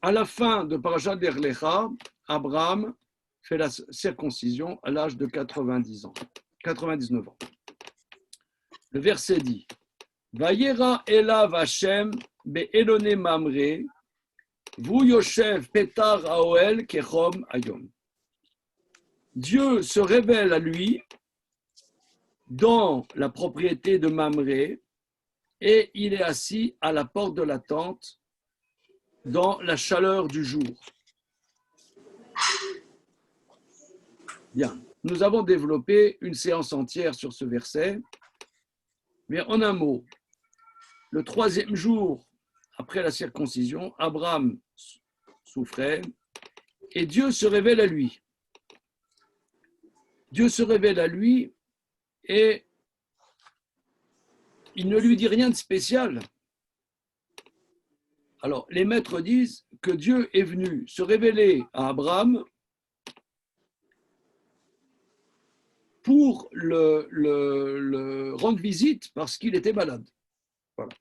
à la fin de Parashat Berlecha, Abraham fait la circoncision à l'âge de 99 ans. Le verset dit Vayera elav Hashem be'elone mamre, vu yoshev petar haoel kechom ayom. Dieu se révèle à lui dans la propriété de Mamré et il est assis à la porte de la tente dans la chaleur du jour. Bien, nous avons développé une séance entière sur ce verset, mais en un mot, le 3e jour après la circoncision, Abraham souffrait et Dieu se révèle à lui. Dieu se révèle à lui et il ne lui dit rien de spécial. Alors, les maîtres disent que Dieu est venu se révéler à Abraham pour le rendre visite parce qu'il était malade. Voilà.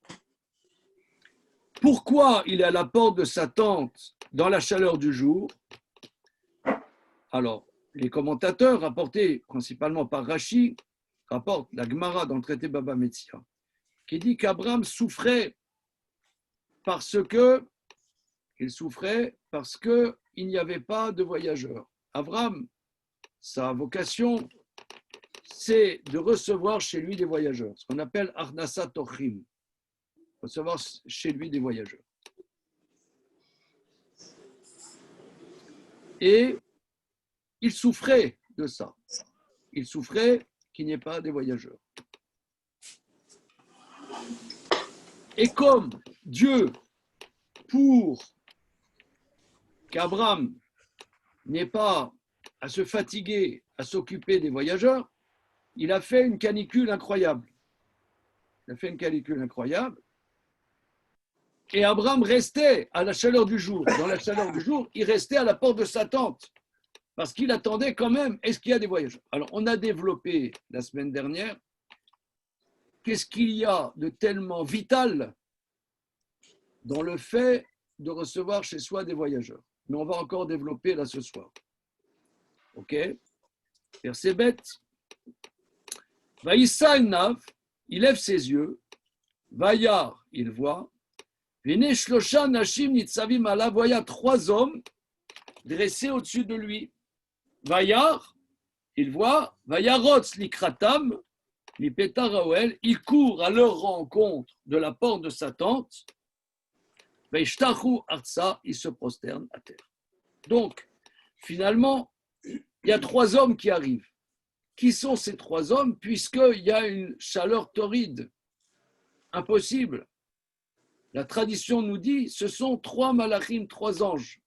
Pourquoi il est à la porte de sa tente dans la chaleur du jour? Alors, les commentateurs, rapportés principalement par Rashi, rapportent la Gemara dans le traité Baba Metzia, qui dit qu'Abraham souffrait parce qu'il n'y avait pas de voyageurs. Abraham, sa vocation, c'est de recevoir chez lui des voyageurs, ce qu'on appelle Arnasa Tochim, recevoir chez lui des voyageurs. Et il souffrait de ça. Il souffrait qu'il n'y ait pas des voyageurs. Et comme Dieu, pour qu'Abraham n'ait pas à se fatiguer, à s'occuper des voyageurs, il a fait une canicule incroyable. Et Abraham restait à la chaleur du jour. Dans la chaleur du jour, il restait à la porte de sa tente. Parce qu'il attendait quand même, est-ce qu'il y a des voyageurs? Alors, on a développé la semaine dernière, qu'est-ce qu'il y a de tellement vital dans le fait de recevoir chez soi des voyageurs? Mais on va encore développer là ce soir. Ok? Verset bête. Vaïssa Nav, il lève ses yeux. Vaïar, il voit. Vene Shlosha Nashim Nitzavim Ala, voya 3 hommes dressés au-dessus de lui. Vaïar, il voit. Vaïarotz Likratam, Lipetar Haoel, il court à leur rencontre de la porte de sa tente. Vaïshtachu Artsa, il se prosterne à terre. Donc, finalement, il y a 3 hommes qui arrivent. Qui sont ces 3 hommes? Puisqu'il y a une chaleur torride, impossible. La tradition nous dit, ce sont 3 malachim, 3 anges.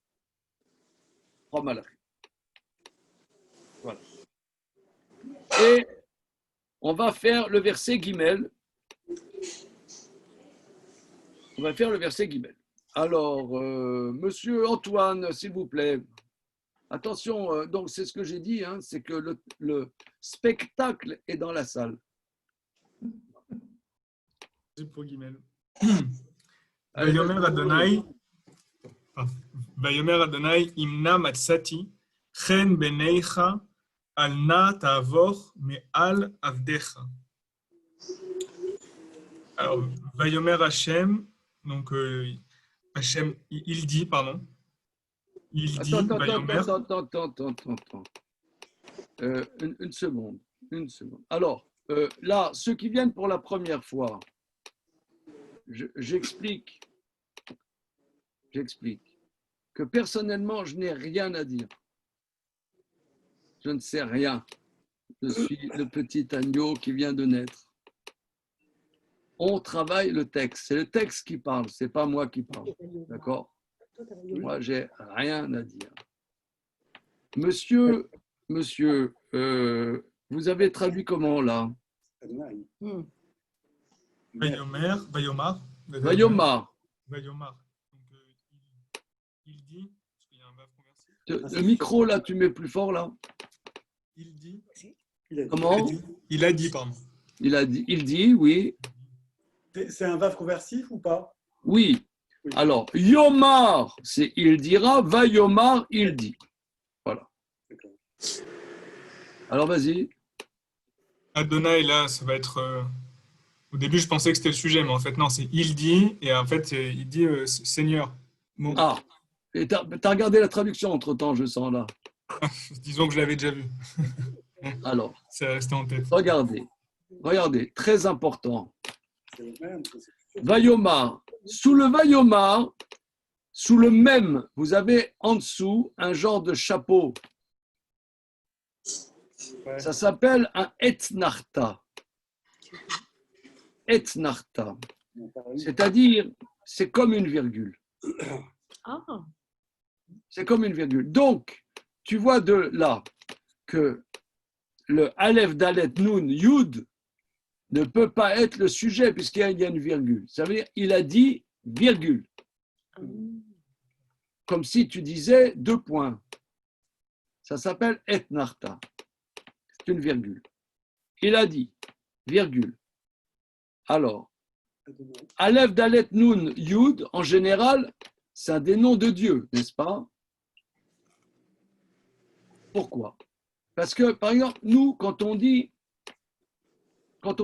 3 malachim. Voilà. Et on va faire le verset Gimel. Alors, monsieur Antoine, s'il vous plaît. Attention, donc c'est ce que j'ai dit, hein, c'est que le spectacle est dans la salle. C'est pour Gimel. Vayomer Adonai imna matsati chen beneicha al na ta'avor me'al avdecha. Alors, Vayomer Hashem, donc Hashem, il dit, pardon. Il dit, Attends. Une seconde. Alors, là, ceux qui viennent pour la première fois, j'explique que personnellement, je n'ai rien à dire. Je ne sais rien. Je suis le petit agneau qui vient de naître. On travaille le texte. C'est le texte qui parle, ce n'est pas moi qui parle. D'accord? Moi, j'ai rien à dire. Monsieur, vous avez traduit comment là? Vayomar. Donc, il dit, parce qu'il y a un vav conversé. Le micro là, tu mets plus fort là. Il dit. Comment? Il a dit, pardon. Il dit, oui. C'est un vav conversif ou pas? Oui. Alors, Yomar, c'est il dira, va Yomar, il dit. Voilà. Alors, vas-y. Adonai, là, ça va être. Au début, je pensais que c'était le sujet, mais en fait, non, c'est il dit, et en fait, il dit Seigneur. Bon, Ah, et t'as regardé la traduction entre-temps, je sens là. disons que je l'avais déjà vu. Alors, C'est resté en tête. regardez, très important. Vayomar. Sous le Vayomar, sous le même, vous avez en dessous un genre de chapeau. Ça s'appelle un etnarta. Etnarta. C'est-à-dire, c'est comme une virgule. Ah, C'est comme une virgule. Donc, tu vois de là que le Aleph, Dalet, Nun, Yud ne peut pas être le sujet puisqu'il y a une virgule. Ça veut dire il a dit virgule. Comme si tu disais 2 points. Ça s'appelle etnarta. C'est une virgule. Il a dit virgule. Alors, Aleph, Dalet, Nun, Yud, en général, c'est un des noms de Dieu, n'est-ce pas? Pourquoi? Parce que, par exemple, nous, quand on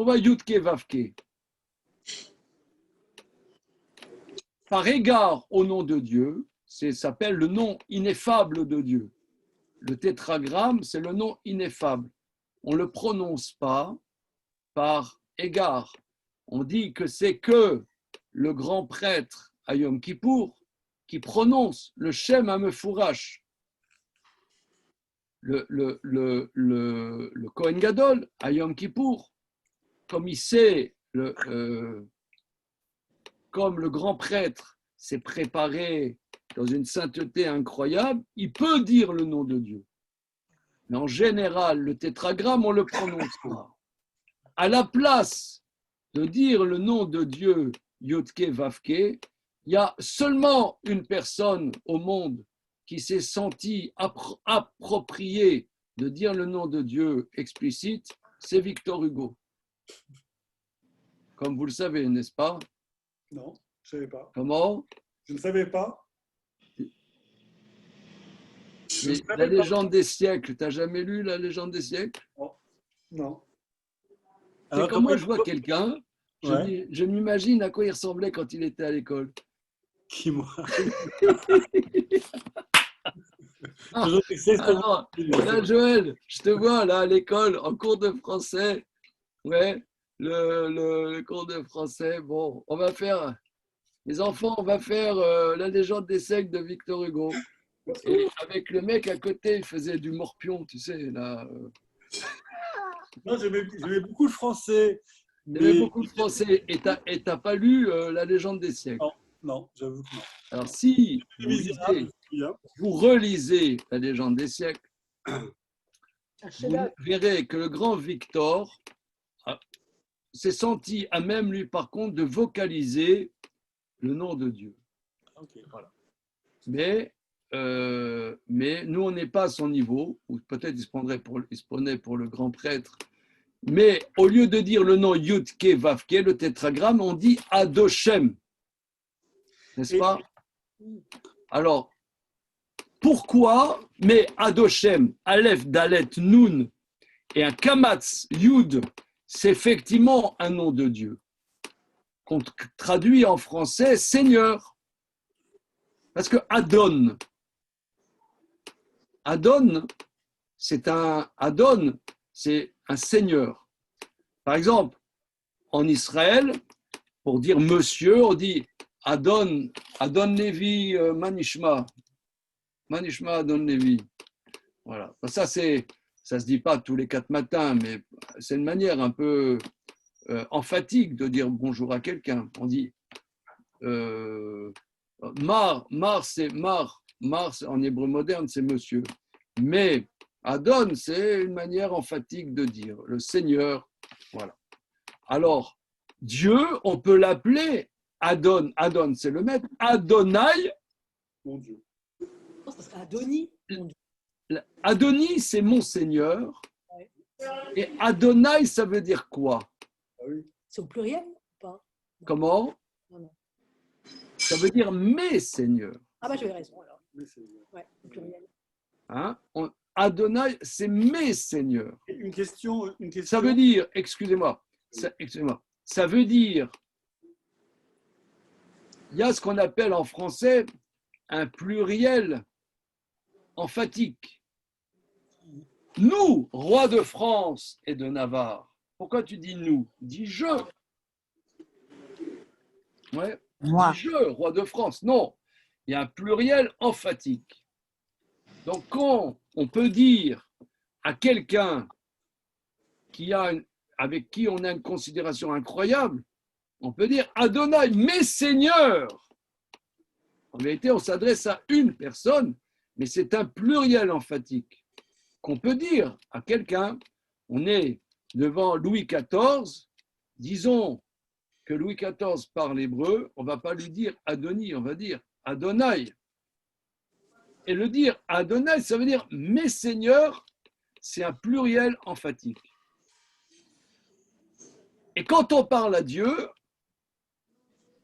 voit Yudke, Vavke, par égard au nom de Dieu, ça s'appelle le nom ineffable de Dieu. Le tétragramme, c'est le nom ineffable. On ne le prononce pas par égard. On dit que c'est que le grand prêtre à Yom Kippour qui prononce le Shem HaMefourash. Le Kohen Gadol à Yom Kippour, comme il sait, comme le grand prêtre s'est préparé dans une sainteté incroyable, il peut dire le nom de Dieu. Mais en général, le tétragramme, on ne le prononce pas. À la place de dire le nom de Dieu, Yodke Vavke, il y a seulement une personne au monde qui s'est sentie appropriée de dire le nom de Dieu explicite, c'est Victor Hugo. Comme vous le savez, n'est-ce pas? Non, je ne savais pas. Comment? Je ne savais pas. La légende des siècles, tu n'as jamais lu la légende des siècles? Non. C'est comme moi, je vois quelqu'un, Ouais. je m'imagine à quoi il ressemblait quand il était à l'école. Qui, moi? Alors, là, Joël, je te vois là à l'école, en cours de français. Ouais, le cours de français. Bon, on va faire, les enfants, on va faire la légende des siècles de Victor Hugo. Et avec le mec à côté, il faisait du morpion, tu sais, là. Non, j'aimais beaucoup le français. Il y avait Mais... beaucoup de français. Et t'as pas lu la légende des siècles. Non, j'avoue que non. Alors, si vous relisez la légende des siècles, vous verrez que le grand Victor s'est senti à même, lui, par contre, de vocaliser le nom de Dieu. Okay. Voilà. Mais nous, on n'est pas à son niveau, ou peut-être il se prenait pour le grand prêtre. Mais au lieu de dire le nom Yudke Vavke, le tétragramme, on dit Adoshem. N'est-ce pas? Alors, pourquoi? Mais Adoshem, Aleph, Dalet, Nun et un Kamatz, Yud, c'est effectivement un nom de Dieu. Qu'on traduit en français Seigneur. Parce que Adon, c'est un seigneur. Par exemple, en Israël, pour dire monsieur, on dit Adon Levi Manishma. Manishma Adon Levi. Voilà. Ça se dit pas tous les 4 matins, mais c'est une manière un peu emphatique de dire bonjour à quelqu'un. On dit Mar, c'est Mar en hébreu moderne, c'est monsieur. Mais Adon, c'est une manière emphatique de dire le Seigneur. Voilà. Alors, Dieu, on peut l'appeler Adon. Adon, c'est le maître. Adonai. Mon Dieu. Ça serait Adoni. Adoni, c'est mon Seigneur. Ouais. Et Adonai, ça veut dire quoi? Ah oui. C'est au pluriel ou pas? Comment? Non. Ça veut dire mes seigneurs. Ah bah j'avais raison alors. Mais c'est- Ouais, au pluriel. Hein? Adonai, c'est mes seigneurs. Une question. Ça veut dire, excusez-moi, ça veut dire, il y a ce qu'on appelle en français un pluriel emphatique. Nous, rois de France et de Navarre. Pourquoi tu dis nous? Dis je. Ouais. Moi. Dis je, roi de France. Non, il y a un pluriel emphatique. Donc, quand on peut dire à quelqu'un avec qui on a une considération incroyable, on peut dire Adonai, mes seigneurs. En vérité, on s'adresse à une personne, mais c'est un pluriel emphatique qu'on peut dire à quelqu'un. On est devant Louis XIV, disons que Louis XIV parle hébreu, on ne va pas lui dire Adoni, on va dire Adonai. Et le dire Adonai, ça veut dire mes seigneurs, c'est un pluriel emphatique. Et quand on parle à Dieu,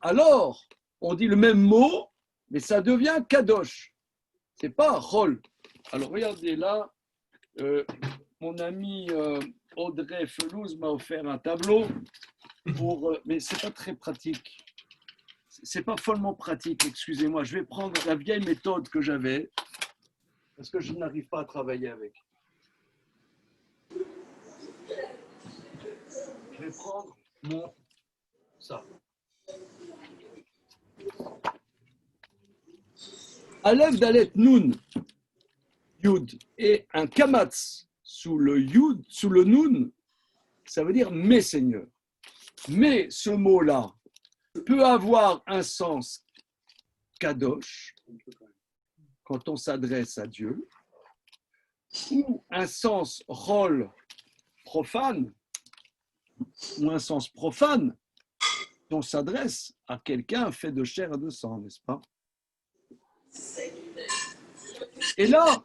alors on dit le même mot, mais ça devient kadosh. C'est pas rol. Alors regardez là, mon ami Audrey Felouz m'a offert un tableau mais c'est pas très pratique. C'est pas follement pratique, excusez-moi. Je vais prendre la vieille méthode que j'avais parce que je n'arrive pas à travailler avec. Je vais prendre ça. Aleph Dalet Nun Yud et un kamatz sous le Yud, sous le Nun, ça veut dire mes seigneurs. Mais ce mot-là peut avoir un sens kadosh quand on s'adresse à Dieu, ou un sens rôle profane, ou un sens profane quand on s'adresse à quelqu'un fait de chair et de sang, n'est-ce pas? Et là,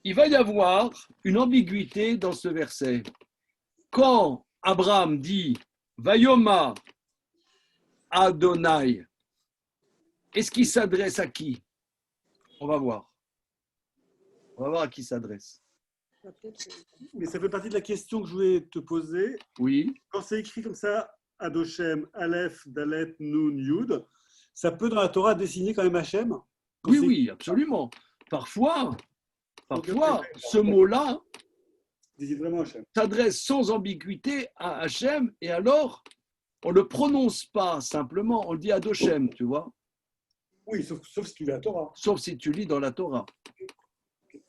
il va y avoir une ambiguïté dans ce verset. Quand Abraham dit Vayoma Adonai, est-ce qu'il s'adresse à qui? On va voir. On va voir à qui il s'adresse. Ah, peut-être, Mais ça fait partie de la question que je voulais te poser. Oui, Quand c'est écrit comme ça, Adoshem, Aleph, Dalet, Nun, Yud, ça peut dans la Torah désigner quand même Hachem? Quand oui, c'est- oui, absolument. Parfois, Ok, ce mot-là désigne vraiment Hachem. s'adresse sans ambiguïté à Hachem et alors on ne le prononce pas simplement, on le dit Adoshem, tu vois, Oui, sauf si tu lis la Torah. sauf si tu lis dans la Torah.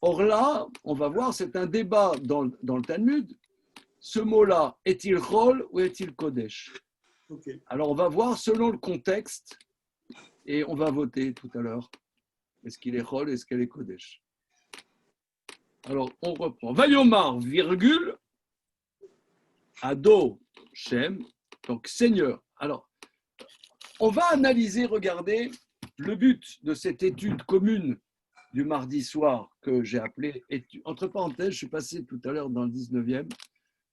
Or là, on va voir, c'est un débat dans le Talmud. Ce mot-là, est-il Chol ou est-il Kodesh? Ok. Alors on va voir selon le contexte et on va voter tout à l'heure. Est-ce qu'il est Chol, est-ce qu'elle est Kodesh? Alors on reprend. Vayomar, virgule, Ado, Shem, donc Seigneur. Alors, on va analyser, regardez, le but de cette étude commune du mardi soir que j'ai appelée, entre parenthèses, je suis passé tout à l'heure dans le 19e,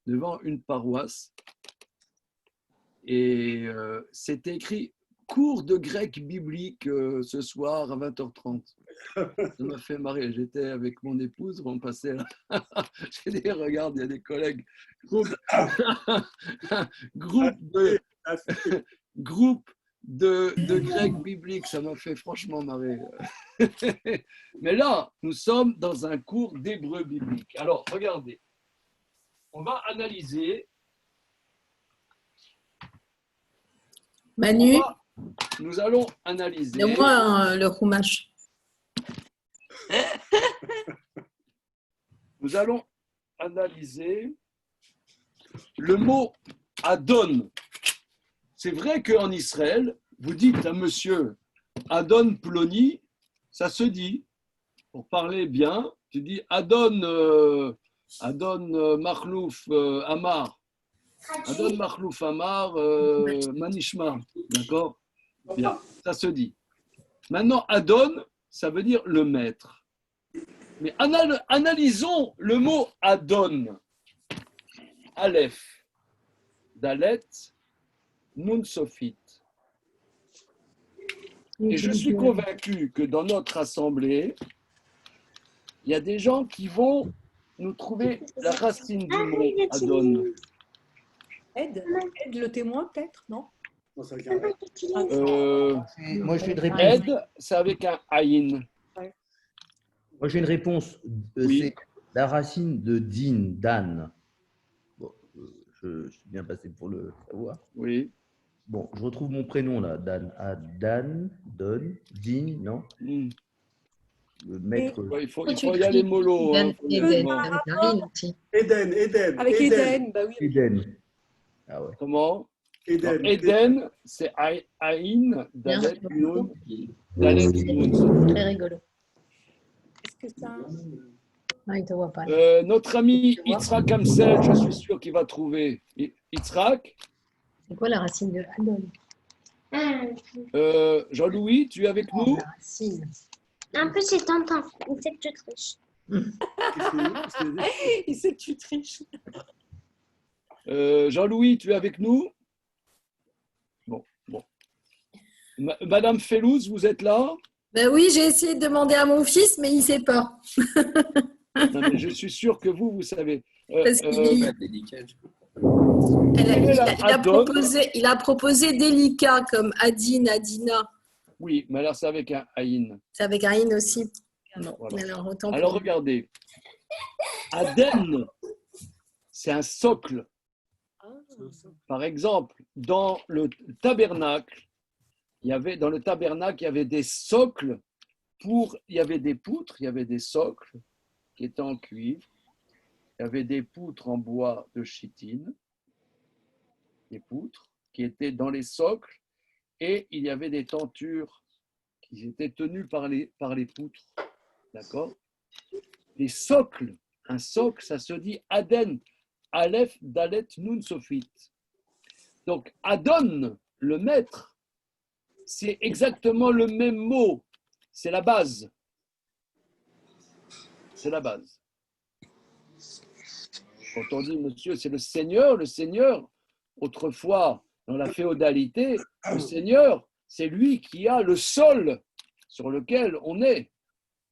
devant une paroisse, et c'était écrit cours de grec biblique ce soir à 20h30. Ça m'a fait marrer. J'étais avec mon épouse, on passait là. J'ai dit, regarde, il y a des collègues. Groupe de grec biblique, ça m'a fait franchement marrer. Mais là, nous sommes dans un cours d'hébreu biblique. Alors, regardez. On va analyser. Manu, Nous allons analyser. donne-moi le Chumash. Nous allons analyser le mot Adon. C'est vrai qu'en Israël, vous dites à monsieur Adon Ploni, ça se dit. Pour parler bien, tu dis Adon Makhlouf Amar. Adon Makhlouf Amar Manishma. D'accord? Bien, ça se dit. Maintenant, Adon, ça veut dire le maître. Mais analysons le mot Adon. Aleph, Dalet, Nun Sofit. Et je suis convaincu que dans notre assemblée, il y a des gens qui vont nous trouver la racine du mot Adon. Aide le témoin, peut-être, non? Non, c'est avec un R. Moi, j'ai une réponse. Aide, c'est avec un Aïn. Moi, j'ai une réponse. Oui. C'est la racine de din, dan. Bon, je suis bien passé pour le savoir. Oui. Bon, je retrouve mon prénom là. Dan, Dan, Don, Din, non? Mm. Le maître. Ouais, il faut y aller mollo. Hein, faut y aller mollo. Eden. Avec Eden, bah oui. Eden. Ah ouais. Comment? Eden. Eden, c'est Aïn, Dalet, Nun. Dalet, Nun. Très rigolo. Est-ce que ça. Non, il ne te voit pas. Notre ami Yitzhak Amsel, je suis sûr qu'il va trouver. Yitzhak, C'est quoi la racine de Adon? Jean-Louis, tu es avec nous? La racine. Un peu, c'est tentant. Il sait que tu triches. Il sait que tu triches. Jean-Louis, tu es avec nous? Bon. Madame Fellouz, vous êtes là? Ben oui, j'ai essayé de demander à mon fils, mais il ne sait pas. Non, mais je suis sûr que vous savez. Parce qu'il il a proposé délicat comme Adin, Adina. Oui, mais alors c'est avec un Aïn. C'est avec un in aussi. Bon, Voilà. alors, autant Alors pour- regardez, Aden, c'est un socle. Par exemple, dans le tabernacle, il y avait des socles il y avait des poutres, il y avait des socles qui étaient en cuivre, il y avait des poutres en bois de chitine, des poutres qui étaient dans les socles, et il y avait des tentures qui étaient tenues par les poutres. D'accord? Les socles, un socle, ça se dit Aden, Aleph, Dalet, Nun, Sophit. Donc, Adon, le maître, c'est exactement le même mot. C'est la base. C'est la base. Quand on dit, monsieur, c'est le Seigneur, autrefois, dans la féodalité, le Seigneur, c'est lui qui a le sol sur lequel on est.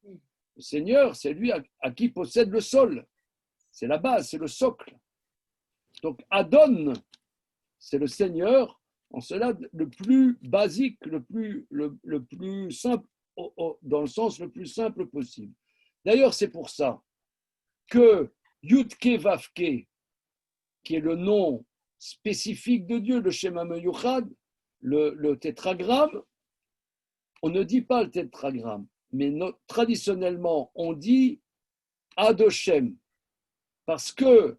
Le Seigneur, c'est lui à qui possède le sol. C'est la base, c'est le socle. Donc, Adon, c'est le Seigneur, en cela le plus basique, le plus simple, dans le sens le plus simple possible. D'ailleurs, c'est pour ça que Yudke Vavke, qui est le nom spécifique de Dieu, le Shema Meyuchad, le tétragramme, on ne dit pas le tétragramme, mais traditionnellement, on dit Adoshem, parce que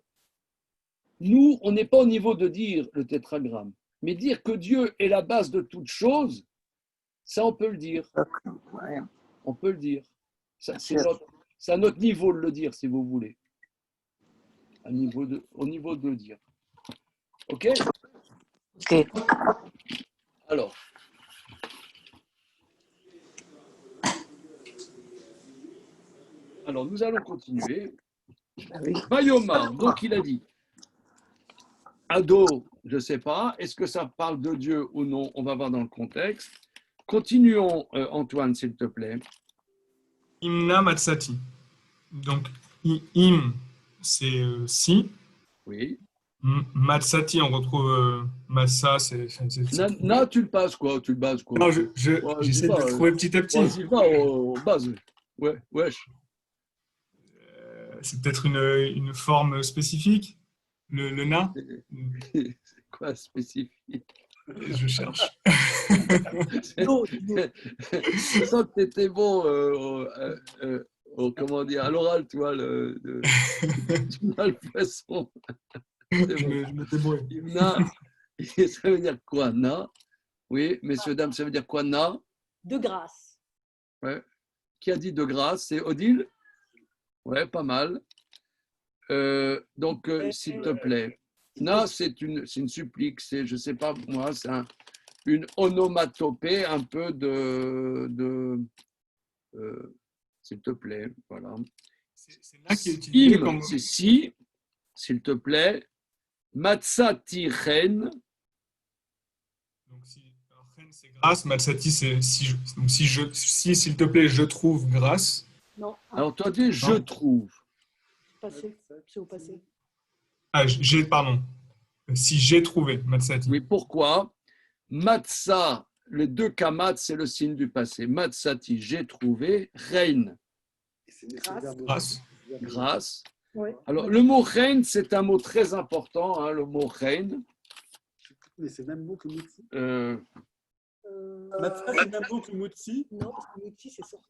nous, on n'est pas au niveau de dire le tétragramme, mais dire que Dieu est la base de toute chose, ça on peut le dire. On peut le dire. C'est à notre niveau de le dire, si vous voulez. Au niveau de le dire. OK? Ok. Alors. Nous allons continuer. Bayomar, donc il a dit Ado, je ne sais pas, est-ce que ça parle de Dieu ou non? On va voir dans le contexte. Continuons, Antoine, s'il te plaît. Imna Matsati. Donc, im, c'est si. Oui. Matsati, on retrouve Matsa, c'est. Na, tu le passes quoi? Tu le bases quoi? Non, Ouais, j'essaie de le trouver petit à petit. Vas-y, va, on base. Ouais, wesh. C'est peut-être une forme spécifique, le na. C'est quoi spécifique? Je cherche. Je sens que tu étais bon comment dire, à l'oral, tu vois, tu as le poisson. Je me débrouille. Na, ça veut dire quoi, na? Oui, messieurs, dames, ça veut dire quoi, na? De grâce. Ouais. Qui a dit de grâce? C'est Odile? Ouais, pas mal. Donc, s'il te plaît. Na, c'est une supplique, c'est, je ne sais pas, moi, c'est une onomatopée un peu s'il te plaît, voilà. C'est là qui est utilisé comme. C'est si, s'il te plaît. Matsati ren. Donc, si. Alors, ren, c'est grâce, Matsati, c'est donc si, s'il te plaît, je trouve grâce. Non, Alors, toi, dis je Non. trouve. passé. C'est au passé. Ah, pardon. Si j'ai trouvé, Matsati. Oui, pourquoi? Matsa, les deux kamat, c'est le signe du passé. Matsati, j'ai trouvé. Reine, Grâce. grâce. Ouais. Alors, le mot reine, c'est un mot très important, hein, le mot reine. Mais c'est le même mot que Mutsi. Euh, Matza, c'est le même mot que Mutsi. Non, parce que Mutsi, c'est sorti.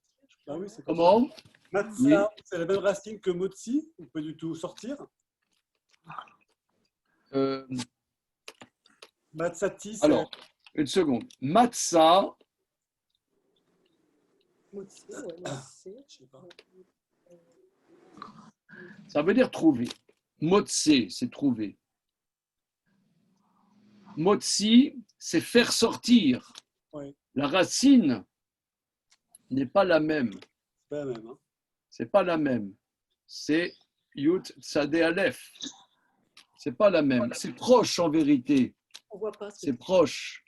Ah oui, c'est comme Comment? ça. Matza, Oui. c'est la même racine que Motsi, ou pas du tout sortir. Matsati, c'est Alors, une seconde. Matsa, Motsi, ouais, Motsi. je sais pas. ça veut dire trouver. Motse, c'est trouver. Motsi, c'est faire sortir. Ouais. La racine n'est pas la même. C'est pas la même. Hein. C'est pas la même. C'est Yud Tzadé Aleph. C'est pas la même. C'est proche en vérité. On voit pas. C'est proche.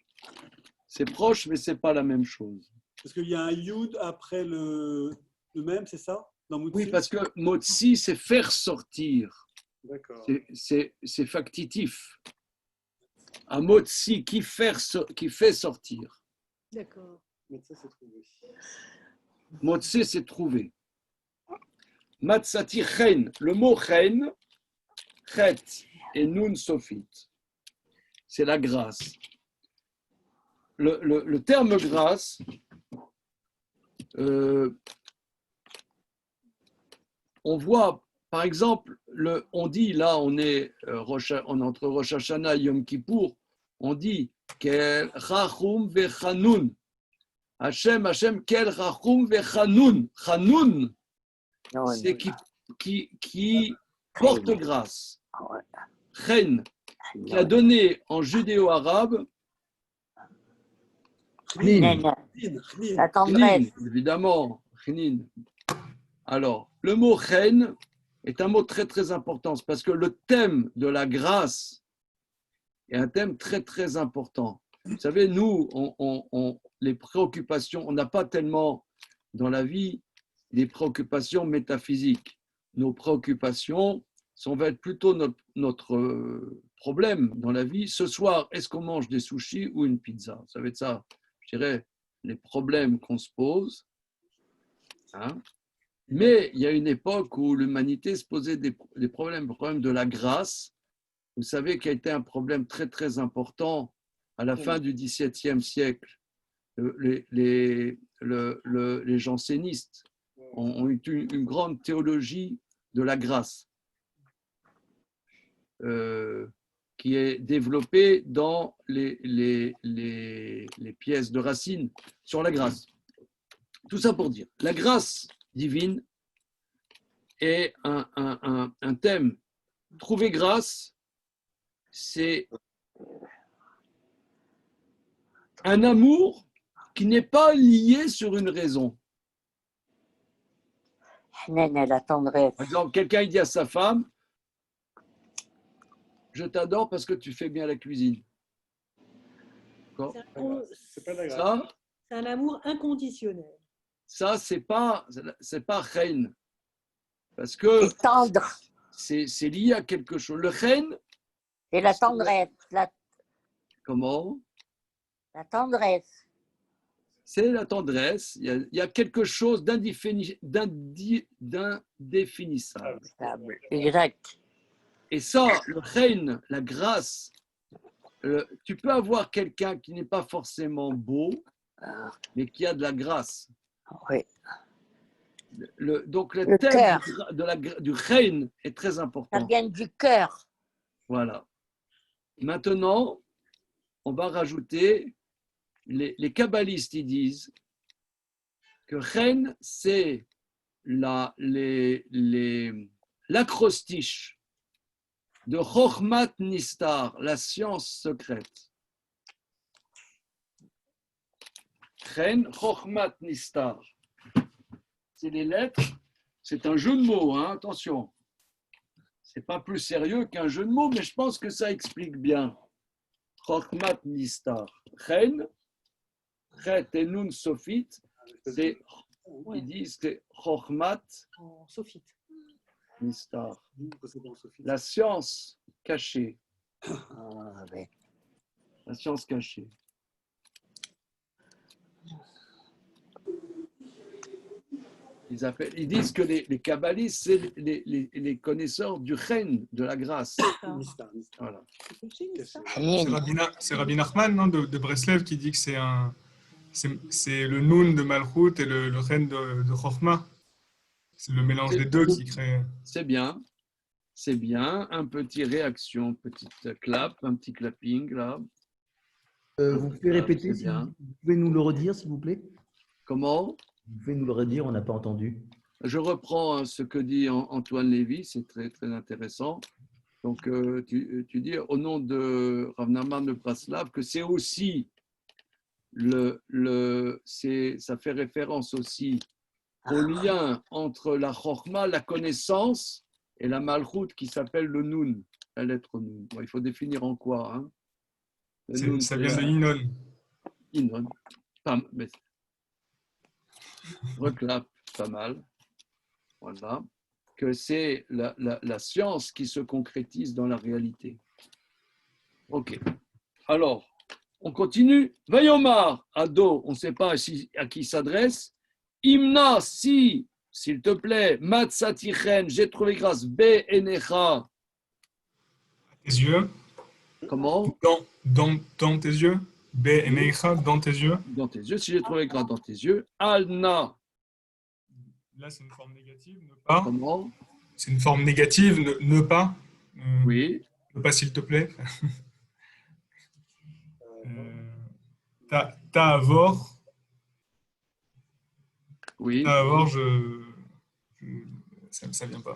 C'est proche, mais c'est pas la même chose. Parce qu'il y a un Yud après le même, c'est ça dans Mutsi. Oui, parce que Motsi, c'est faire sortir. D'accord. C'est factitif. Un Motsi qui fait sortir. D'accord. Matza, c'est trouvé. Motsi, c'est trouver. Matsati chen. Le mot chen, chet et nun sofit, c'est la grâce. Le terme grâce, on voit, par exemple, on dit, là, on est entre Rosh Hashanah et Yom Kippour, on dit Kel Rachum Vechanun. Hashem, Hashem, Kel Rachum Vechanun. Chanun, c'est qui porte grâce. Chen, qui a donné en judéo-arabe Chnin. La tendresse. Chnin, évidemment, Chnin. Alors, le mot chen est un mot très très important parce que le thème de la grâce est un thème très très important. Vous savez, nous, les préoccupations, on n'a pas tellement dans la vie des préoccupations métaphysiques. Nos préoccupations, ça va être plutôt notre problème dans la vie. Ce soir, est-ce qu'on mange des sushis ou une pizza? Ça va être ça, je dirais, les problèmes qu'on se pose. Hein? Mais il y a une époque où l'humanité se posait des problèmes, le problème de la grâce. Vous savez qu'il a été un problème très très important à la fin du XVIIe siècle. Les jansénistes ont eu une grande théologie de la grâce qui est développée dans les pièces de Racine sur la grâce. Tout ça pour dire, la grâce divine est un thème. Trouver grâce, c'est un amour qui n'est pas lié sur une raison. La tendresse. Par exemple, quelqu'un il dit à sa femme, je t'adore parce que tu fais bien la cuisine. D'accord ? C'est pas de la grâce. Ça, C'est un amour inconditionnel. ça c'est pas reine. Parce que C'est tendre. c'est lié à quelque chose. Le reine, C'est la tendresse. comment ? La tendresse. C'est la tendresse. Il y a quelque chose d'indéfinissable. Exact. Et ça, le reine, la grâce, tu peux avoir quelqu'un qui n'est pas forcément beau, mais qui a de la grâce. Oui. Donc le Le thème cœur. du reine est très Ça important. vient du cœur. Voilà. Maintenant, on va rajouter, les kabbalistes, ils disent que reine, c'est l'acrostiche de Chochmat Nistar, la science secrète. Chen, Chochmat Nistar. C'est les lettres, c'est un jeu de mots, hein, attention. C'est pas plus sérieux qu'un jeu de mots, mais je pense que ça explique bien. Chochmat Nistar. Chen, Chet et Nun Sophite, c'est, ils disent que c'est Chochmat En sophite. Nistar. C'est bon, Sophie. La science cachée. Ah, oui. La science cachée. Ils disent que les kabbalistes, c'est les connaisseurs du règne, de la grâce. Nistar. Voilà. C'est Rabbi Nachman, non, de Breslev, qui dit que c'est le Noun de Malchut et le Ren de Chochma. C'est le mélange des deux qui crée. C'est bien. C'est bien. Un petit réaction, petite clap, un petit clapping là. Vous pouvez répéter, c'est bien. vous pouvez nous le redire, s'il vous plaît? Comment? Vous pouvez nous le redire, on n'a pas entendu. Je reprends ce que dit Antoine Lévy, c'est très, très intéressant. Donc, tu dis au nom de Rav Nahman de Praslav que c'est aussi, ça fait référence aussi au lien entre la Chochma, la connaissance, et la Malchut qui s'appelle le Nun, la lettre Nun. Bon, il faut définir en quoi. Hein. Nun, Ça vient de Inon. Inon. Mais reclape, pas mal. Voilà. Que c'est la science qui se concrétise dans la réalité. Ok. Alors, on continue. Vayomar, Ado, on ne sait pas à qui il s'adresse. Imna, si, s'il te plaît, Matsatichen, j'ai trouvé grâce, Be Enecha. Tes yeux. Comment? Dans tes yeux. Be Enecha, dans tes yeux. Dans tes yeux, si j'ai trouvé grâce dans tes yeux. Alna. Là, c'est une forme négative, ne pas. Comment? C'est une forme négative, ne pas. Oui. Ne pas, s'il te plaît. Ta'avor. Oui. Ta'avor, ça vient pas.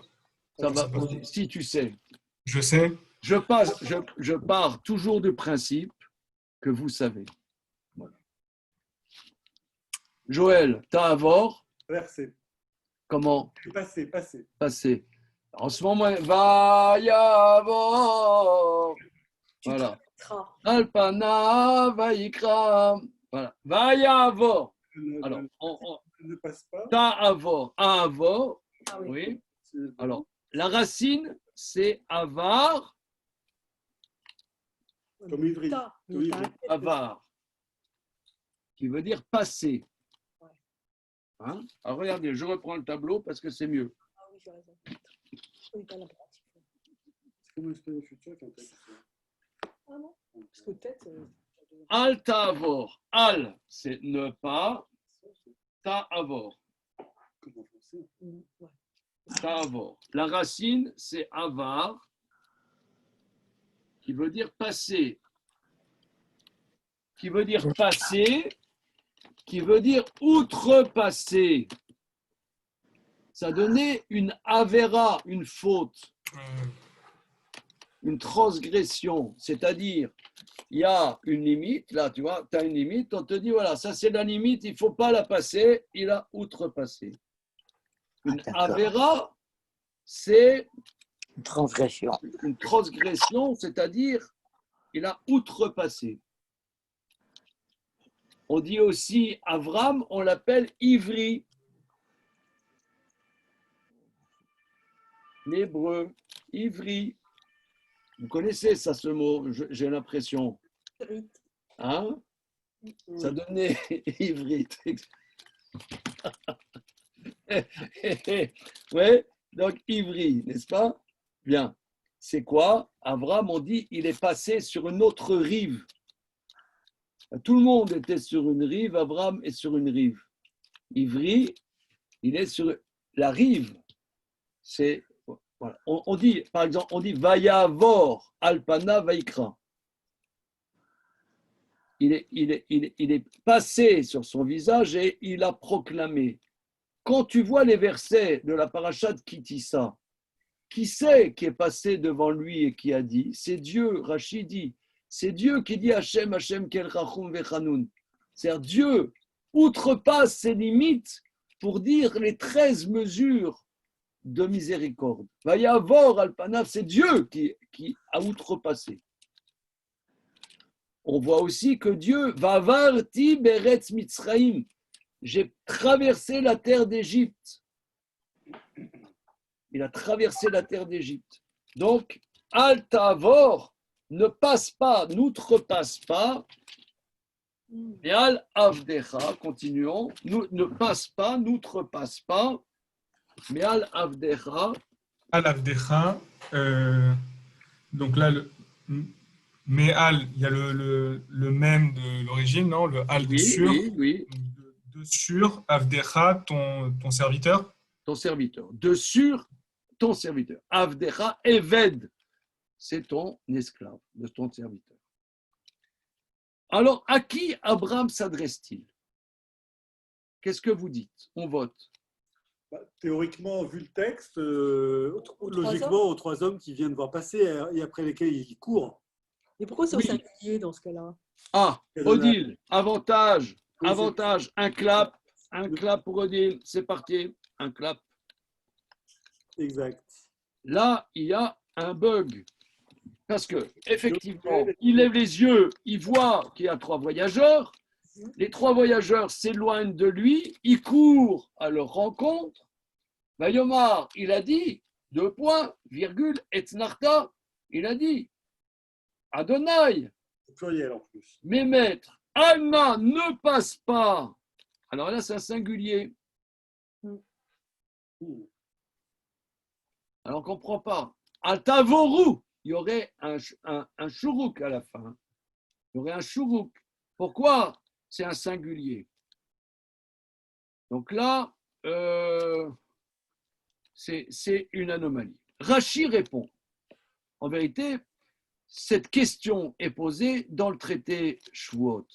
Ça va. Si tu sais. Je sais. Je pars toujours du principe que vous savez. Voilà. Joël, Ta'avor. Verset. Comment? Passé. En ce moment, va y avoir. Voilà. Alpana, va yikra. Voilà. Va y avoir. Alors, ne passe pas. Ta'avor. Avor. Ah Oui. Alors, la racine, c'est avar. Comme ivri. Avar. Qui veut dire passer. Hein? Alors regardez, je reprends le tableau parce que c'est mieux. Ah oui, j'ai raison. Oui, pas la pratique. C'est comme un futur qui est Ah non, parce que peut-être. Al ta'avor. Al, c'est ne pas. Ta'avor. comme en français. Ouais. Ta'avor. La racine, c'est avar, qui veut dire passer. Qui veut dire passer, qui veut dire outrepasser. Ça donnait une avéra, une faute, une transgression. C'est-à-dire, il y a une limite, là, tu vois, tu as une limite, on te dit, voilà, ça c'est la limite, il ne faut pas la passer, il a outrepassé. Une avéra, c'est Une transgression. une transgression, c'est-à-dire, il a outrepassé. On dit aussi Avram, on l'appelle Ivri. L'hébreu, Ivri. Vous connaissez ça, ce mot, j'ai l'impression. Hein? Ça donnait Ivri. Ouais, donc Ivri, n'est-ce pas? Bien. C'est quoi? Avram, on dit, il est passé sur une autre rive. Tout le monde était sur une rive, Abraham est sur une rive. Ivri, il est sur la rive. C'est, voilà. On dit, par exemple, on dit Vayavor, Alpana, Vaikra. Il est passé sur son visage et il a proclamé. Quand tu vois les versets de la paracha de Kitissa, qui c'est qui est passé devant lui et qui a dit? C'est Dieu, Rachid dit. C'est Dieu qui dit Hachem, Hachem, Kel Rachum Vechanoun. C'est-à-dire Dieu outrepasse ses limites pour dire les 13 mesures de miséricorde. Vayavor Alpanav, c'est Dieu qui a outrepassé. on voit aussi que Dieu va varti beretz Mitzraïm. J'ai traversé la terre d'Égypte. Il a traversé la terre d'Égypte. Donc, Al Tavor, ne passe pas, n'outrepasse pas. Et Al Avdecha, continuons, ne passe pas, n'outrepasse pas. Mais Al Avdecha, Al-Avdecha, donc là, Me'al, il y a le même de l'origine, non? Le Al de oui, sur. oui, De sur, Avdecha, ton serviteur. ton serviteur. De sur ton serviteur. Avdecha, Eved, c'est ton esclave, de ton serviteur. Alors, à qui Abraham s'adresse-t-il? Qu'est-ce que vous dites? On vote. Théoriquement, vu le texte, trois logiquement, aux 3 hommes qui viennent voir passer et après lesquels il court. Et pourquoi c'est Oui. au singulier dans ce cas-là? Ah, Odile, avantage, Oui, avantage, un clap pour Odile, c'est parti, un clap. Exact. Là, il y a un bug. Parce que, effectivement, il lève les yeux, il voit qu'il y a 3 voyageurs. Les 3 voyageurs s'éloignent de lui, il court à leur rencontre. Bayomar, il a dit, 2 points, virgule, Etznarta, il a dit, Adonai, Au pluriel en plus. mes maîtres, Alma ne passe pas. Alors là, c'est un singulier. Ouh. Alors on ne comprend pas. Altavoru, il y aurait un shuruk à la fin. Il y aurait un shuruk. Pourquoi c'est un singulier? Donc là, c'est une anomalie. Rachi répond. En vérité, cette question est posée dans le traité Shavuot.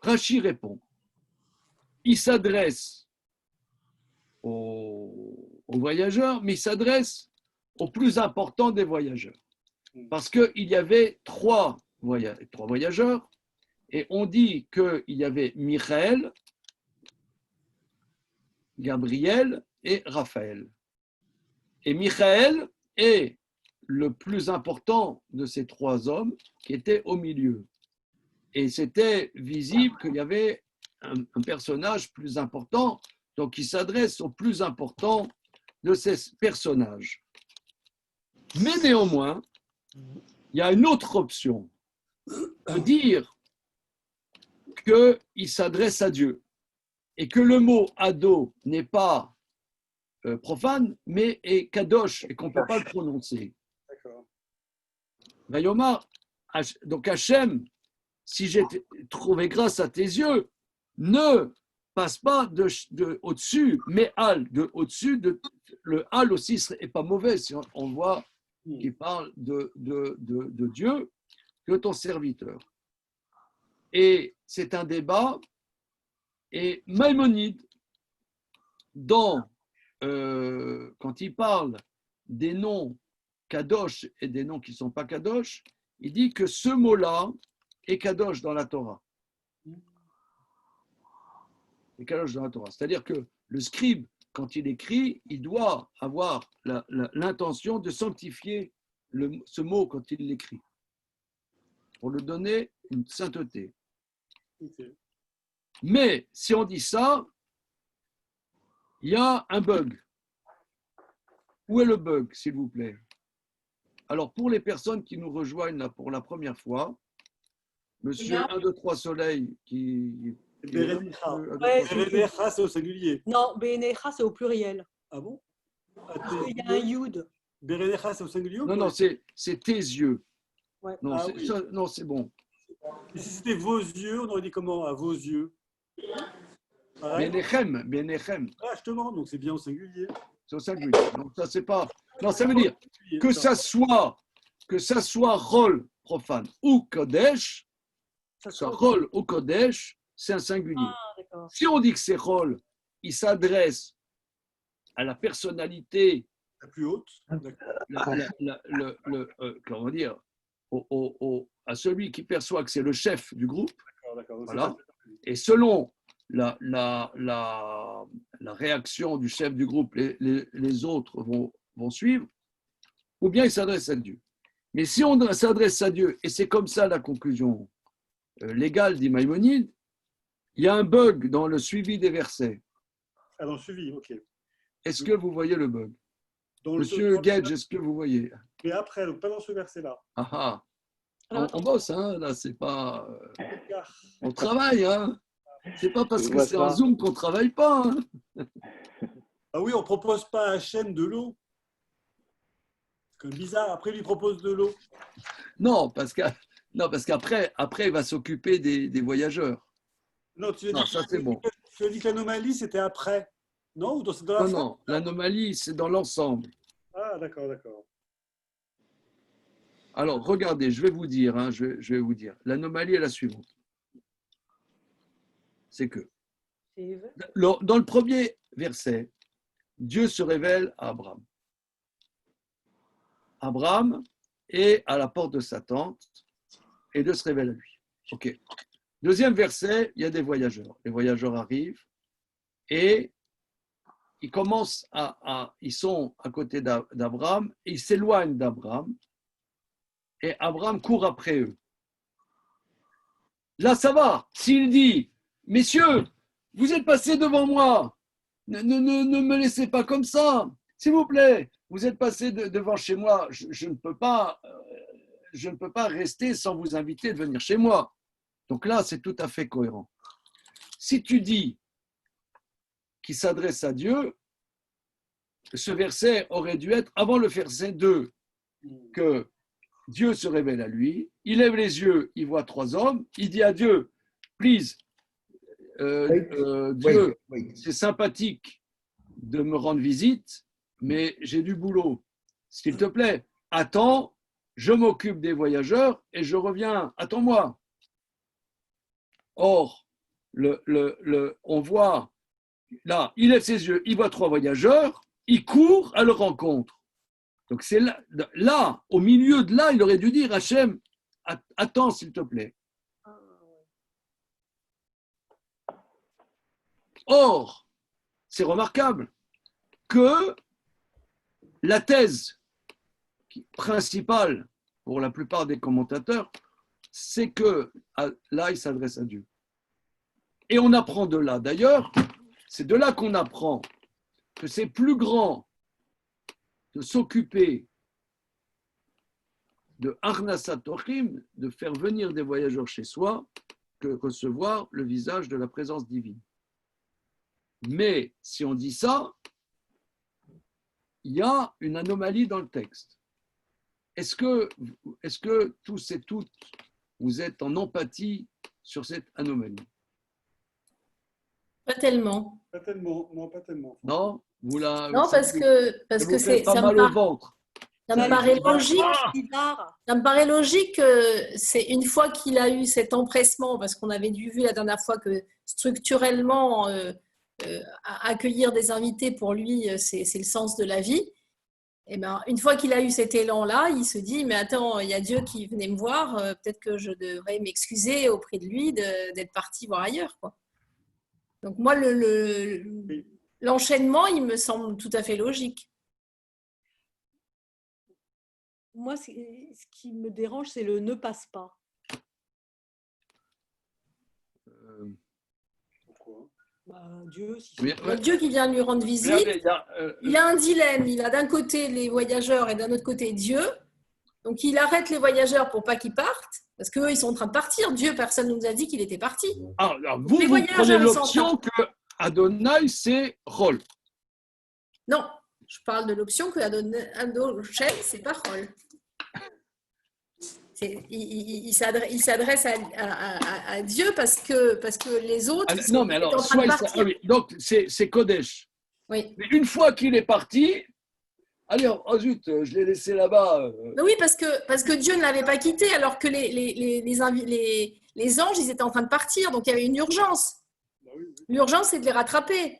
Rachi répond. Il s'adresse aux voyageurs, mais il s'adresse au plus important des voyageurs. Parce qu'il y avait 3 voyageurs, et on dit qu'il y avait Michael, Gabriel et Raphaël. Et Michael est le plus important de ces 3 hommes qui était au milieu. Et c'était visible qu'il y avait un personnage plus important, donc il s'adresse au plus important de ces personnages. Mais néanmoins, il y a une autre option, de dire qu'il s'adresse à Dieu et que le mot ado n'est pas profane, mais est kadosh et qu'on ne peut pas le prononcer. D'accord. Vayomar, donc Hachem, si j'ai trouvé grâce à tes yeux, ne passe pas au-dessus, mais al, de au-dessus, le al aussi n'est pas mauvais, si on voit qu'il parle de Dieu, que ton serviteur. Et c'est un débat, et Maïmonide, quand il parle des noms kadosh et des noms qui ne sont pas kadosh, il dit que ce mot-là est kadosh dans la Torah. Est kadosh dans la Torah. C'est-à-dire que le scribe, quand il écrit, il doit avoir l'intention de sanctifier ce mot quand il l'écrit, pour lui donner une sainteté. Okay. Mais si on dit ça, il y a un bug. Où est le bug, s'il vous plaît? Alors, pour les personnes qui nous rejoignent là pour la première fois, monsieur 1, 2, 3 Soleil qui Berenecha. Ouais, Berenecha, c'est au singulier. Non, Benecha, c'est au pluriel. Ah bon? Parce qu'il y a un yud. Berenecha, c'est au singulier ou Non, non, c'est tes yeux. Ouais. Non, Ah c'est, oui. ça, non, c'est bon. Et si c'était vos yeux, on aurait dit comment? À vos yeux. Pareil. Bienechem, Ah, justement, donc c'est bien au singulier. c'est au singulier. Donc ça, c'est pas. Non, ça veut dire que ça soit rôle profane ou kodesh, Ça soit se- rôle ou kodesh, c'est un singulier. Ah, d'accord. Si on dit que c'est rôle, il s'adresse à la personnalité, La plus haute. comment dire, à celui qui perçoit que c'est le chef du groupe. D'accord. Voilà. Et selon la réaction du chef du groupe, les autres vont suivre, ou bien il s'adresse à Dieu. Mais si on s'adresse à Dieu, et c'est comme ça la conclusion légale, dit Maïmonide, il y a un bug dans le suivi des versets. Ah, dans le suivi, ok. Est-ce que vous voyez le bug? Dans le- Monsieur dans- Gage, est-ce que vous voyez? Mais après, donc pas dans ce verset-là. Ah ah. Alors, On bosse, hein, là, c'est pas. Car- On travaille, hein. C'est pas parce Je que vois c'est en ça. Zoom qu'on travaille pas. Hein. Ah oui, on propose pas à Hachem de l'eau. C'est comme bizarre. Après, il lui propose de l'eau. Non, parce qu'après, il va s'occuper des voyageurs. Non, tu as Non, dit, ça, c'est bon. tu as dit que l'anomalie, c'était après. Non, ou c'est dans la Non, fin? non, l'anomalie, c'est dans l'ensemble. Ah, d'accord, d'accord. Alors, regardez, je vais vous dire, hein, je vais vous dire. L'anomalie est la suivante. C'est que, dans le premier verset, Dieu se révèle à Abraham. Abraham est à la porte de sa tente et Dieu se révèle à lui. Ok. Deuxième verset, il y a des voyageurs. Les voyageurs arrivent et ils commencent ils sont à côté d'Abraham et ils s'éloignent d'Abraham et Abraham court après eux. Là, ça va. S'il dit, messieurs, vous êtes passés devant moi, ne me laissez pas comme ça, s'il vous plaît, vous êtes passés devant chez moi, je ne peux pas rester sans vous inviter de venir chez moi. Donc là, c'est tout à fait cohérent. Si tu dis qu'il s'adresse à Dieu, ce verset aurait dû être avant le verset 2, que Dieu se révèle à lui, il lève les yeux, il voit 3 hommes, il dit à Dieu, please, Dieu, Wait. c'est sympathique de me rendre visite, mais j'ai du boulot. S'il te plaît, attends, je m'occupe des voyageurs et je reviens, attends-moi. Or, on voit, là, il lève ses yeux, il voit 3 voyageurs, il court à leur rencontre. Donc c'est là, au milieu de là, il aurait dû dire, Hachem, attends s'il te plaît. Or, c'est remarquable que la thèse principale pour la plupart des commentateurs, c'est que là, il s'adresse à Dieu. Et on apprend de là. D'ailleurs, c'est de là qu'on apprend que c'est plus grand de s'occuper de Arnasat Ochim, de faire venir des voyageurs chez soi, que recevoir le visage de la présence divine. Mais si on dit ça, il y a une anomalie dans le texte. Est-ce que tous et toutes, vous êtes en empathie sur cette anomalie? Pas tellement. Pas tellement. Non, pas tellement. Non? Non, parce que c'est pas mal au ventre. ça me paraît logique. bizarre. Ça me paraît logique que c'est une fois qu'il a eu cet empressement, parce qu'on avait vu la dernière fois que structurellement, accueillir des invités pour lui, c'est le sens de la vie. Et ben, une fois qu'il a eu cet élan-là, il se dit, mais attends, il y a Dieu qui venait me voir, peut-être que je devrais m'excuser auprès de lui d'être parti voir ailleurs, quoi. Donc moi, l'enchaînement, il me semble tout à fait logique. Moi, ce qui me dérange, c'est le ne passe pas. Pourquoi? Dieu, si Oui, ouais. Dieu qui vient lui rendre visite, Regardez, il a un dilemme. Il a d'un côté les voyageurs et d'un autre côté Dieu. Donc il arrête les voyageurs pour pas qu'ils partent, parce qu'eux, ils sont en train de partir. Dieu, personne ne nous a dit qu'il était parti. alors, vous les voyageurs, prenez ils sont l'option que Adonai, c'est Rol. Non, je parle de l'option que Adonai, c'est pas Rol. Il s'adresse à Dieu parce que les autres ils sont Non, mais alors, en train de partir. oui, donc c'est Kodesh. Oui. Mais une fois qu'il est parti, allez, oh zut, je l'ai laissé là-bas. Mais oui, parce que Dieu ne l'avait pas quitté, alors que les anges, ils étaient en train de partir, donc il y avait une urgence. Bah oui, oui. L'urgence, c'est de les rattraper.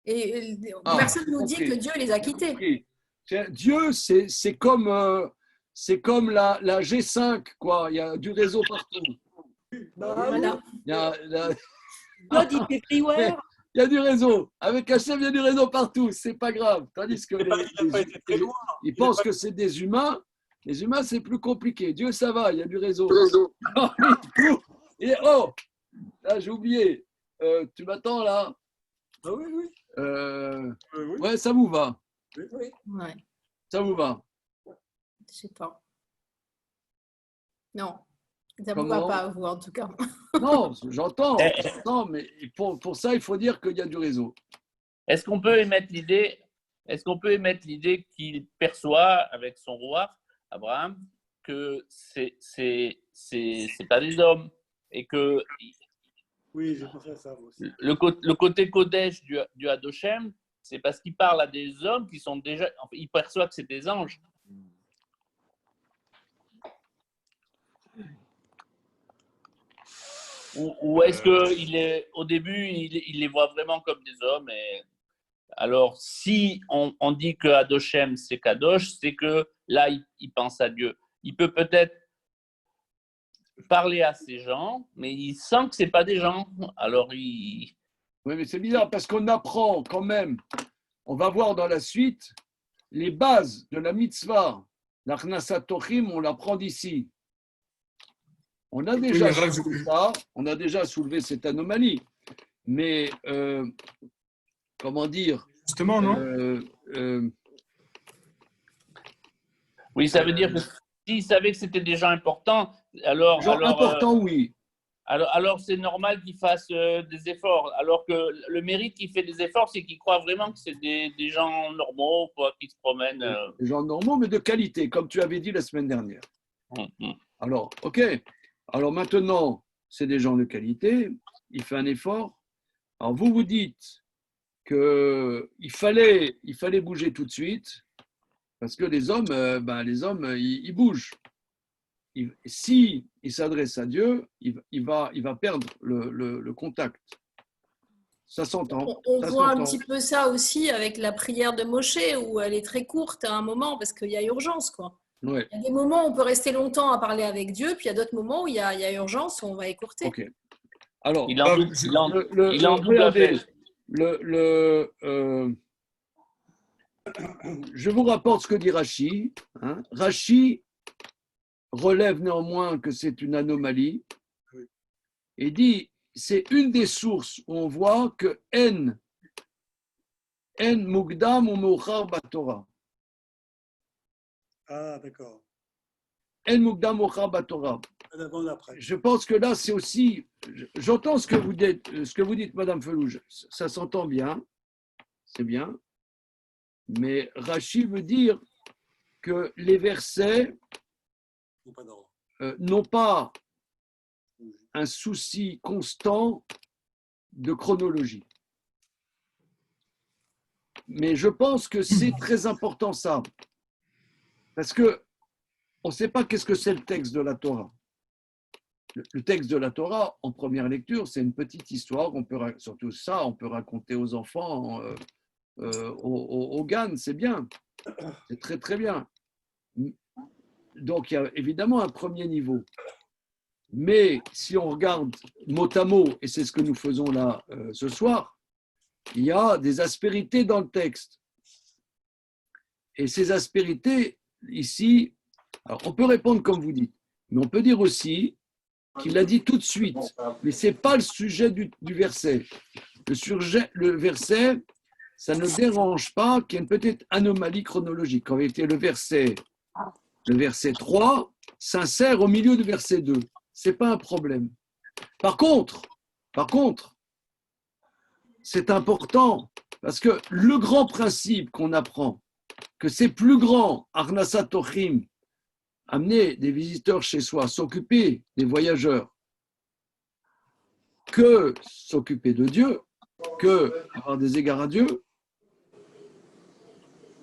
Et personne ne nous dit compris. que Dieu les a quittés. Compris. Dieu, c'est comme la G5, quoi. Il y a du réseau partout. Voilà. Il y a, God is everywhere. il y a du réseau. Avec Hachem, il y a du réseau partout. C'est pas grave. Tandis que Il n'a pas été très loin. ils pensent que c'est des humains. Les humains, c'est plus compliqué. Dieu, ça va, il y a du réseau. Et oh, là, j'ai oublié. Tu m'attends là? Ah oui, oui. Oui. Ouais, ça vous va. Oui. Ouais, Ça vous va. je sais pas. Non, ça ne Comment? va pas, vous, en tout cas. Non, j'entends, mais pour ça, il faut dire qu'il y a du réseau. Est-ce qu'on peut émettre l'idée qu'il perçoit avec son roi, Abraham, que c'est pas des hommes et que Oui, j'ai pensé à ça moi aussi. le côté Kodesh du Hadoshem, c'est parce qu'il parle à des hommes qui sont déjà, enfin, il perçoit que c'est des anges. Ou est-ce qu'au début, il les voit vraiment comme des hommes et alors, si on dit que Hadoshem, c'est Kadosh, c'est que là, il pense à Dieu. Il peut peut-être parler à ces gens, mais il sent que ce n'est pas des gens. Alors, Oui, mais c'est bizarre parce qu'on apprend quand même, on va voir dans la suite, les bases de la mitzvah, l'Achnasat Tochim, on l'apprend d'ici. On a déjà soulevé ça, on a déjà soulevé cette anomalie. Mais, comment dire? Justement, non? oui, ça veut dire que s'il savait que c'était des gens importants, alors oui. Alors c'est normal qu'il fasse des efforts. Alors que le mérite qu'il fait des efforts, c'est qu'il croit vraiment que c'est des gens normaux, quoi, qui se promènent. Des gens normaux, mais de qualité, comme tu avais dit la semaine dernière. Alors, ok. Alors maintenant, c'est des gens de qualité, il fait un effort. Alors vous dites qu'il fallait bouger tout de suite, parce que les hommes, ils bougent. Si il s'adresse à Dieu, il va perdre le contact. Ça s'entend. On voit un petit peu ça aussi avec la prière de Moshe, où elle est très courte à un moment, parce qu'il y a urgence, quoi. Ouais. Il y a des moments où on peut rester longtemps à parler avec Dieu, puis il y a d'autres moments où il y a urgence, où on va écourter. Ok. Alors, il en double regardez, je vous rapporte ce que dit Rashi. Rashi relève néanmoins que c'est une anomalie et dit c'est une des sources où on voit que en mukdam ou meuchar batorah. Ah, d'accord. En mukdam meuchar batorah. Je pense que là, c'est aussi. J'entends ce que vous dites, Madame Felouge. Ça s'entend bien, c'est bien. Mais Rashi veut dire que les versets n'ont pas un souci constant de chronologie. Mais je pense que c'est très important ça. Parce que on ne sait pas qu'est-ce que c'est le texte de la Torah. Le texte de la Torah, en première lecture, c'est une petite histoire. Surtout ça, on peut raconter aux enfants, au GAN, c'est bien. C'est très, très bien. Donc, il y a évidemment un premier niveau. Mais si on regarde mot à mot, et c'est ce que nous faisons là ce soir, il y a des aspérités dans le texte. Et ces aspérités, ici, alors on peut répondre comme vous dites, mais on peut dire aussi qu'il l'a dit tout de suite, mais ce n'est pas le sujet du verset. Le verset, ça ne dérange pas qu'il y ait une petite anomalie chronologique. En réalité, le verset 3 s'insère au milieu du verset 2. Ce n'est pas un problème. Par contre, c'est important parce que le grand principe qu'on apprend, que c'est plus grand, Arnasat Tochim, amener des visiteurs chez soi, s'occuper des voyageurs, que s'occuper de Dieu, que avoir des égards à Dieu.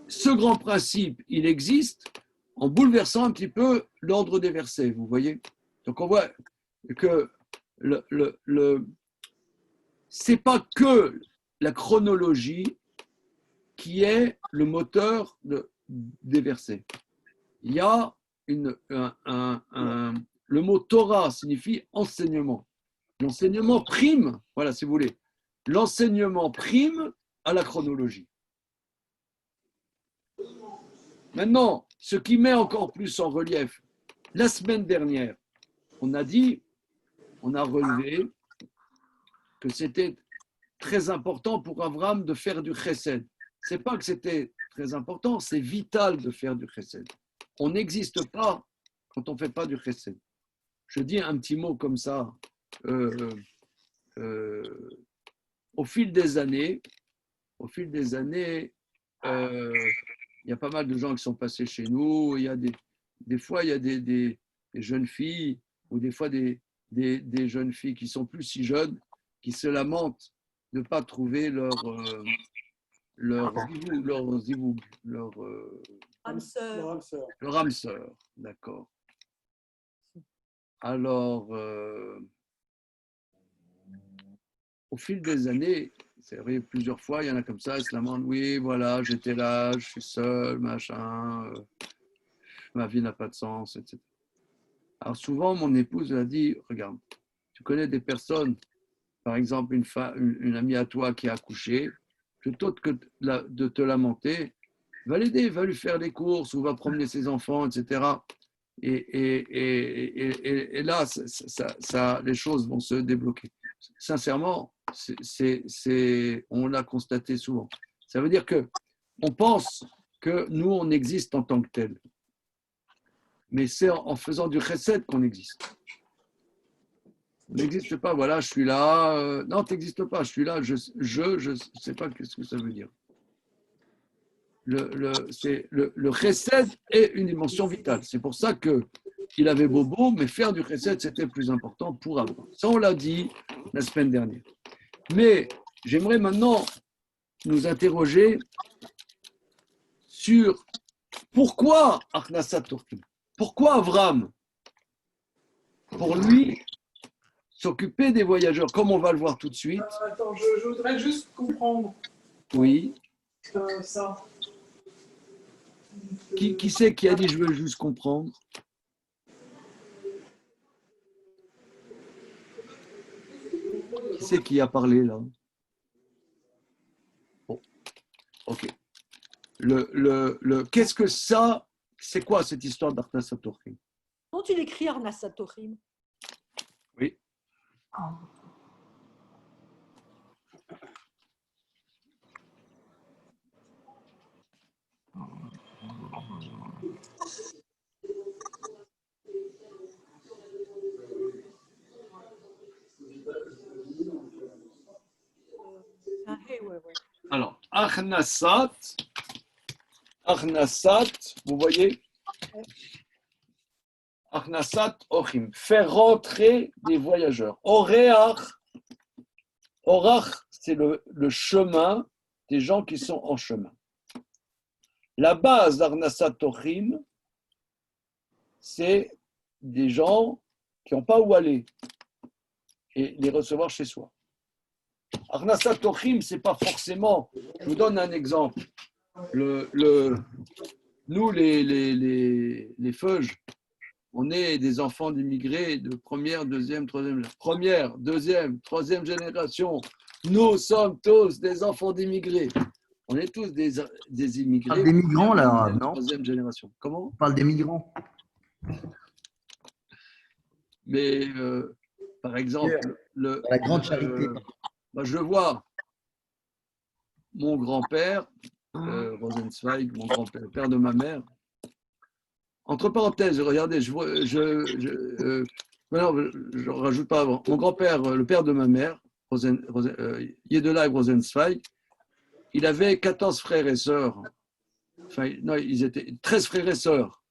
Ce grand principe, il existe en bouleversant un petit peu l'ordre des versets, vous voyez. Donc on voit que c'est pas que la chronologie qui est le moteur des versets. Il y a le mot Torah signifie enseignement. L'enseignement prime, voilà si vous voulez, l'enseignement prime à la chronologie. Maintenant, ce qui met encore plus en relief, la semaine dernière, on a relevé que c'était très important pour Abraham de faire du chesed. Ce n'est pas que c'était très important, c'est vital de faire du chesed. On n'existe pas quand on ne fait pas du chesed. Je dis un petit mot comme ça. Au fil des années, il y a pas mal de gens qui sont passés chez nous. Il y a des fois, il y a des jeunes filles ou des fois des jeunes filles qui sont plus si jeunes qui se lamentent de ne pas trouver leur âme sœur. D'accord. Alors, au fil des années, c'est vrai, plusieurs fois, il y en a comme ça, ils se lamentent, oui, voilà, j'étais là, je suis seul, machin, ma vie n'a pas de sens, etc. Alors souvent, mon épouse a dit, regarde, tu connais des personnes, par exemple une amie à toi qui a accouché, plutôt que de te lamenter, va l'aider, va lui faire les courses ou va promener ses enfants, etc. Et là, les choses vont se débloquer. Sincèrement, on l'a constaté souvent. Ça veut dire qu'on pense que nous, on existe en tant que tel. Mais c'est en faisant du chesed qu'on existe. On n'existe pas, voilà, je suis là. Non, tu n'existes pas, je suis là, je ne sais pas ce que ça veut dire. Le chesed est une dimension vitale. C'est pour ça qu'il avait bobo, mais faire du chesed, c'était plus important pour Abraham. Ça, on l'a dit la semaine dernière. Mais j'aimerais maintenant nous interroger sur pourquoi Achnasat Orchim. Pourquoi Abraham, pour lui, s'occuper des voyageurs, comme on va le voir tout de suite. Attends, je voudrais juste comprendre. Oui. Ça. Qui c'est qui a dit je veux juste comprendre? Qui c'est qui a parlé là? Bon, ok. Qu'est-ce que ça? C'est quoi cette histoire d'Arnasat Orchim? Comment tu l'écris, Arnasat Orchim? Oui. Alors, Achnasat, vous voyez? Achnasat Ochim, faire rentrer des voyageurs. Orach, c'est le chemin des gens qui sont en chemin. La base d'Arnasat Ochim, c'est des gens qui n'ont pas où aller et les recevoir chez soi. Arnasat Ochim, ce n'est pas forcément. Je vous donne un exemple. Nous, les Feuges, on est des enfants d'immigrés de première, deuxième, troisième génération. Nous sommes tous des enfants d'immigrés. On est tous des immigrés. On parle des migrants, là, non? Troisième génération. Comment? On parle des migrants. Mais, par exemple, la grande charité. Je vois mon grand-père, Rosenzweig, mon grand-père, le père de ma mère. Entre parenthèses, regardez, je rajoute pas avant. Mon grand-père, le père de ma mère, Yedelay Rosenzweig, il avait 14 frères et sœurs. Enfin, non, ils étaient 13 frères et sœurs.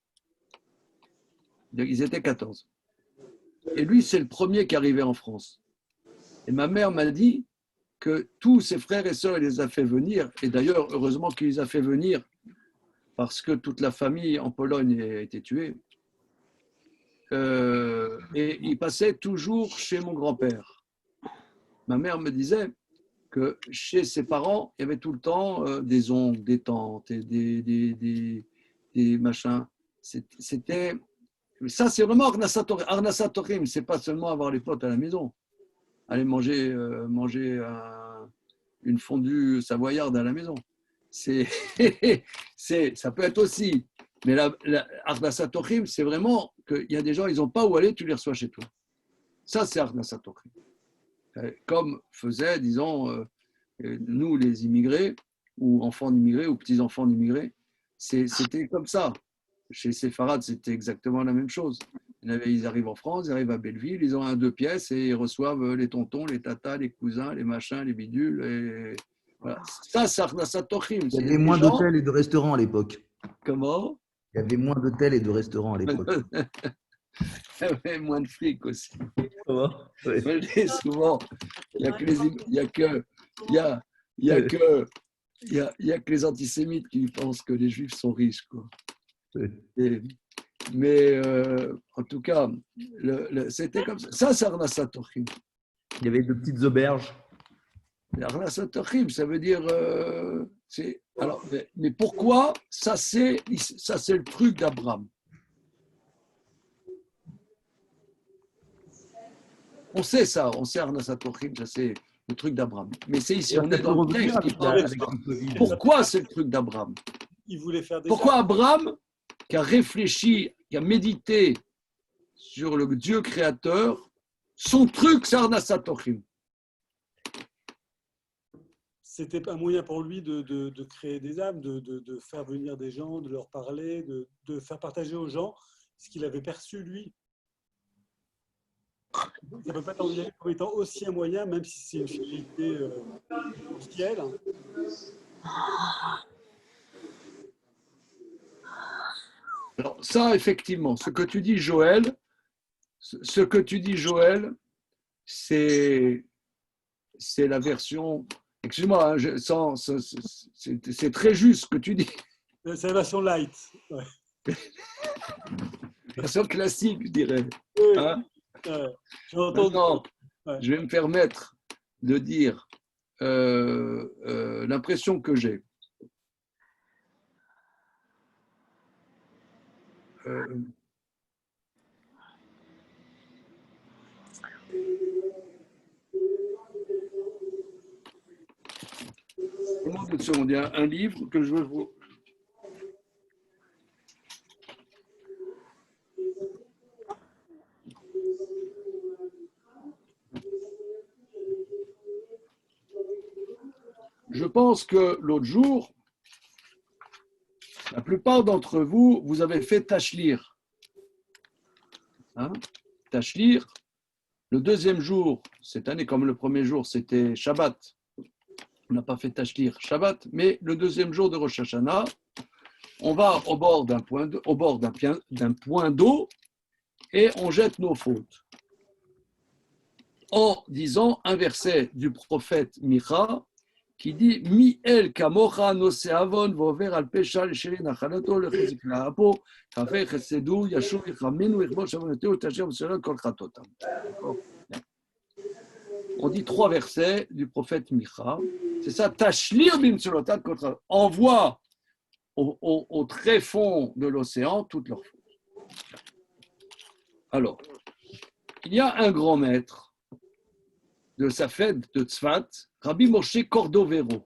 Ils étaient 14. Et lui, c'est le premier qui arrivait en France. Et ma mère m'a dit que tous ses frères et sœurs, il les a fait venir. Et d'ailleurs, heureusement qu'il les a fait venir, parce que toute la famille en Pologne a été tuée. Et il passait toujours chez mon grand-père. Ma mère me disait que chez ses parents, il y avait tout le temps des oncles, des tantes, et des machins. C'était... Ça, c'est vraiment Arnasat Orchim. Ce n'est pas seulement avoir les potes à la maison. Aller manger une fondue savoyarde à la maison. Ça peut être aussi Mais la Ardasat Tochim, c'est vraiment qu'il y a des gens, ils n'ont pas où aller, tu les reçois chez toi. Ça, c'est Ardasat Tochim. Comme faisaient, disons, nous, les immigrés, ou enfants d'immigrés, ou petits-enfants d'immigrés, c'était comme ça. Chez Séfarades, c'était exactement la même chose. Ils arrivent en France, ils arrivent à Belleville, ils ont un 2 pièces et ils reçoivent les tontons, les tatas, les cousins, les machins, les bidules. Et... Voilà. Ça, c'est Ardasat Tochim. Il y avait moins d'hôtels et de restaurants à l'époque. Comment? Il y avait moins d'hôtels et de restaurants à l'époque. Il y avait moins de fric aussi. Ouais. Je le dis souvent, il n'y a que les antisémites qui pensent que les juifs sont riches, quoi. Mais en tout cas, c'était comme ça. Ça, c'est Ardasat Tochim. Il y avait de petites auberges. Ardasat Tochim, ça veut dire. Alors, mais pourquoi ça, c'est le truc d'Abraham. On sait ça, on sait Ardasat Tochim, ça c'est le truc d'Abraham. Mais c'est ici, on est dans le texte qui parle. Pourquoi c'est le truc d'Abraham? Il voulait faire des Pourquoi Abraham, qui a réfléchi, qui a médité sur le Dieu créateur, son truc, c'est Ardasat Tochim. C'était un moyen pour lui de créer des âmes, de faire venir des gens, de leur parler, de faire partager aux gens ce qu'il avait perçu lui. Ça ne peut pas être envisagé comme étant aussi un moyen, même si c'est une finalité ciel. Alors ça, effectivement, ce que tu dis, Joël, c'est la version. Excuse-moi, hein, c'est très juste ce que tu dis. C'est la version light. Ouais. Version classique, je dirais. Hein? Maintenant, je vais me permettre de dire l'impression que j'ai. Une seconde, il y a un livre que je veux vous. Je pense que l'autre jour, la plupart d'entre vous, vous avez fait Tachlir. Hein? Tachlir, le deuxième jour, cette année comme le premier jour, c'était Shabbat. On n'a pas fait Tachlir Shabbat, mais le deuxième jour de Rosh Hashanah, on va au bord d'un point d'eau et on jette nos fautes. En disant un verset du prophète Micha qui dit Mi-el kamocha nose avon vover al pesha l'sheri nachalato lechizik la'apo kafei chesedu yashuv yichamenu yichbo shavonateu tasher v'shalom kol chatotam. On dit 3 versets du prophète Micha. C'est ça, Tashlir bimtsulotat kotra. Envoie au tréfonds de l'océan toutes leurs fautes. Alors, il y a un grand maître de Safed de Tzfat, Rabbi Moshe Cordovero.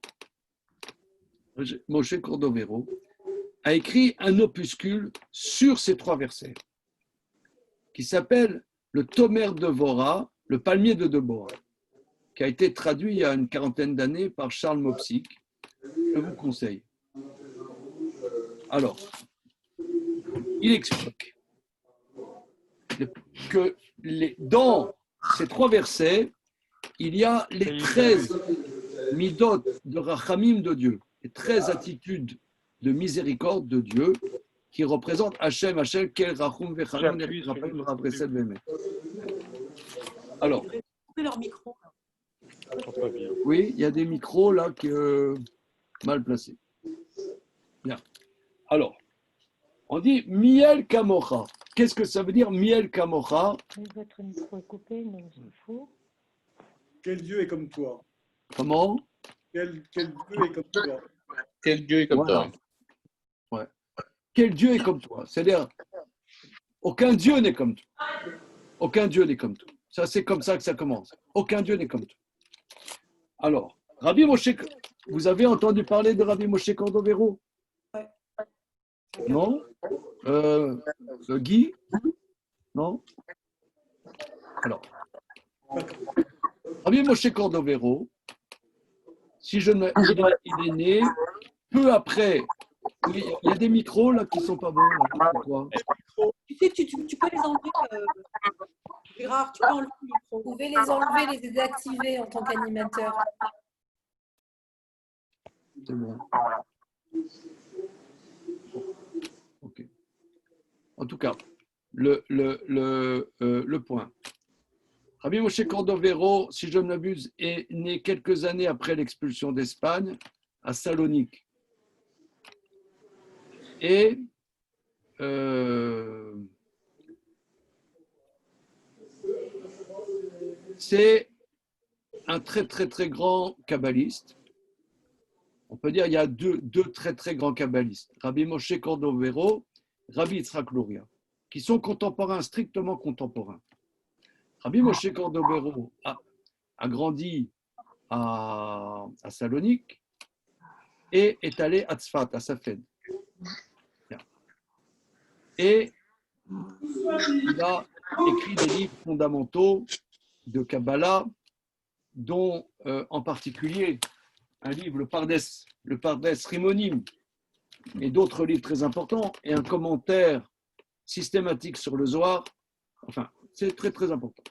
Moshe Cordovero a écrit un opuscule sur ces 3 versets qui s'appelle le Tomer de Vora, le palmier de Deborah, qui a été traduit il y a une 40aine d'années par Charles Mopsic. Je vous conseille. Alors, il explique que dans ces 3 versets, il y a les 13 midot de Rachamim de Dieu, les 13 attitudes de miséricorde de Dieu qui représentent Hachem, Hachem, Kel Rachum Vechalon, Raphaël, Rabresel, Vemet. Alors, leur micro. oui, il y a des micros là qui mal placés. Bien. Alors, on dit Miel Kamocha. Qu'est-ce que ça veut dire Miel Kamocha? Votre micro est coupé, non, c'est faux. Quel Dieu est comme toi? Comment? Quel Dieu est comme toi? Quel Dieu est comme toi? Ouais. Quel Dieu est comme toi? C'est-à-dire, aucun Dieu n'est comme toi. Aucun Dieu n'est comme toi. Ça, c'est comme ça que ça commence. Aucun Dieu n'est comme toi. Alors, Rabbi Moshe, vous avez entendu parler de Rabbi Moshe Cordovero? Ouais. Non. Guy? Non. Alors, Rabbi Moshe Cordovero, si je ne, il est né peu après. Il y a des micros là qui sont pas bons. Là. Pourquoi? Tu sais, tu peux les enlever, Gérard, tu peux enlever le micro. Vous pouvez les enlever, les désactiver en tant qu'animateur. C'est bon. Ok. En tout cas, le point. Rabbi Moshe Cordovero, si je ne m'abuse, est né quelques années après l'expulsion d'Espagne à Salonique. Et c'est un très très très grand kabbaliste. On peut dire qu'il y a deux très très grands kabbalistes, Rabbi Moshe Cordovero, Rabbi Yitzhak Luria, qui sont contemporains, strictement contemporains. Rabbi Moshe Cordovero a grandi à Salonique et est allé à Tzfat, à Safed. Et il a écrit des livres fondamentaux de Kabbalah, dont en particulier un livre, le Pardes Rimonim, et d'autres livres très importants, et un commentaire systématique sur le Zohar. Enfin, c'est très très important.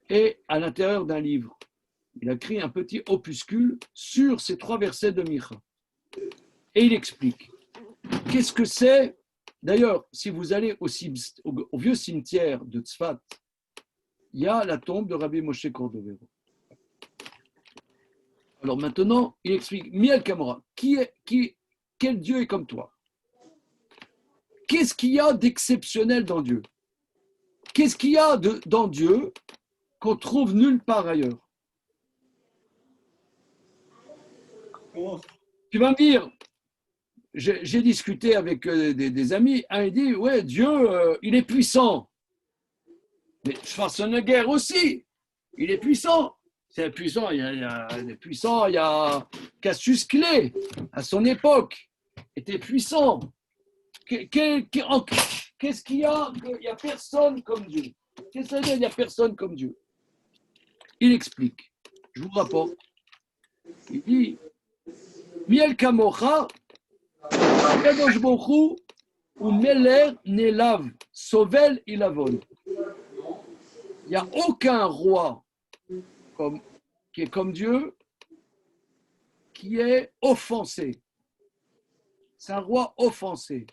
Et à l'intérieur d'un livre, il a écrit un petit opuscule sur ces 3 versets de Micha. Et il explique qu'est-ce que c'est. D'ailleurs, si vous allez au vieux cimetière de Tzfat, il y a la tombe de Rabbi Moshe Cordovero. Alors maintenant, il explique, Miel Kamora, quel Dieu est comme toi? Qu'est-ce qu'il y a d'exceptionnel dans Dieu? Qu'est-ce qu'il y a dans Dieu qu'on trouve nulle part ailleurs? Tu vas me dire, j'ai discuté avec des amis, un il dit, ouais, Dieu, il est puissant. Mais Schwarzenegger aussi, il est puissant. C'est puissant, il y a des puissants, il y a Cassius Clay, à son époque, était puissant. Qu'est-ce qu'il y a? Il n'y a personne comme Dieu. Qu'est-ce que ça veut dire, il n'y a personne comme Dieu? Il explique, je vous rapporte, il dit, Miel Kamocha, Kadosh Bochou, ou Meler Nelav, Sovel Ilavon. Il n'y a aucun roi qui est comme Dieu, qui est offensé. C'est un roi offensé.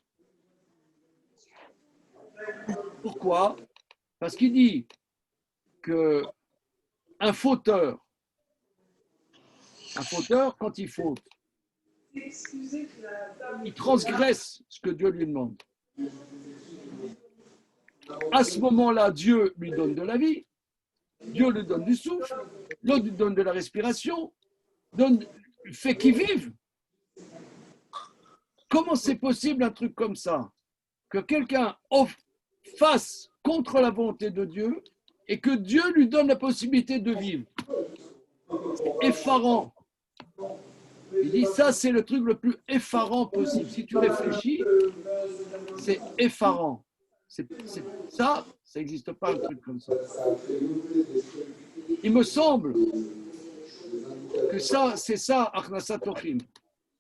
Pourquoi? Parce qu'il dit que un fauteur, quand il faute, il transgresse ce que Dieu lui demande. À ce moment-là, Dieu lui donne de la vie, Dieu lui donne du souffle, Dieu lui donne de la respiration, fait qu'il vive. Comment c'est possible un truc comme ça? Que quelqu'un fasse contre la volonté de Dieu et que Dieu lui donne la possibilité de vivre. C'est effarant. Il dit ça, c'est le truc le plus effarant possible. Si tu réfléchis, c'est effarant. Ça n'existe pas un truc comme ça. Il me semble que ça, c'est ça, Achnasat Tochim.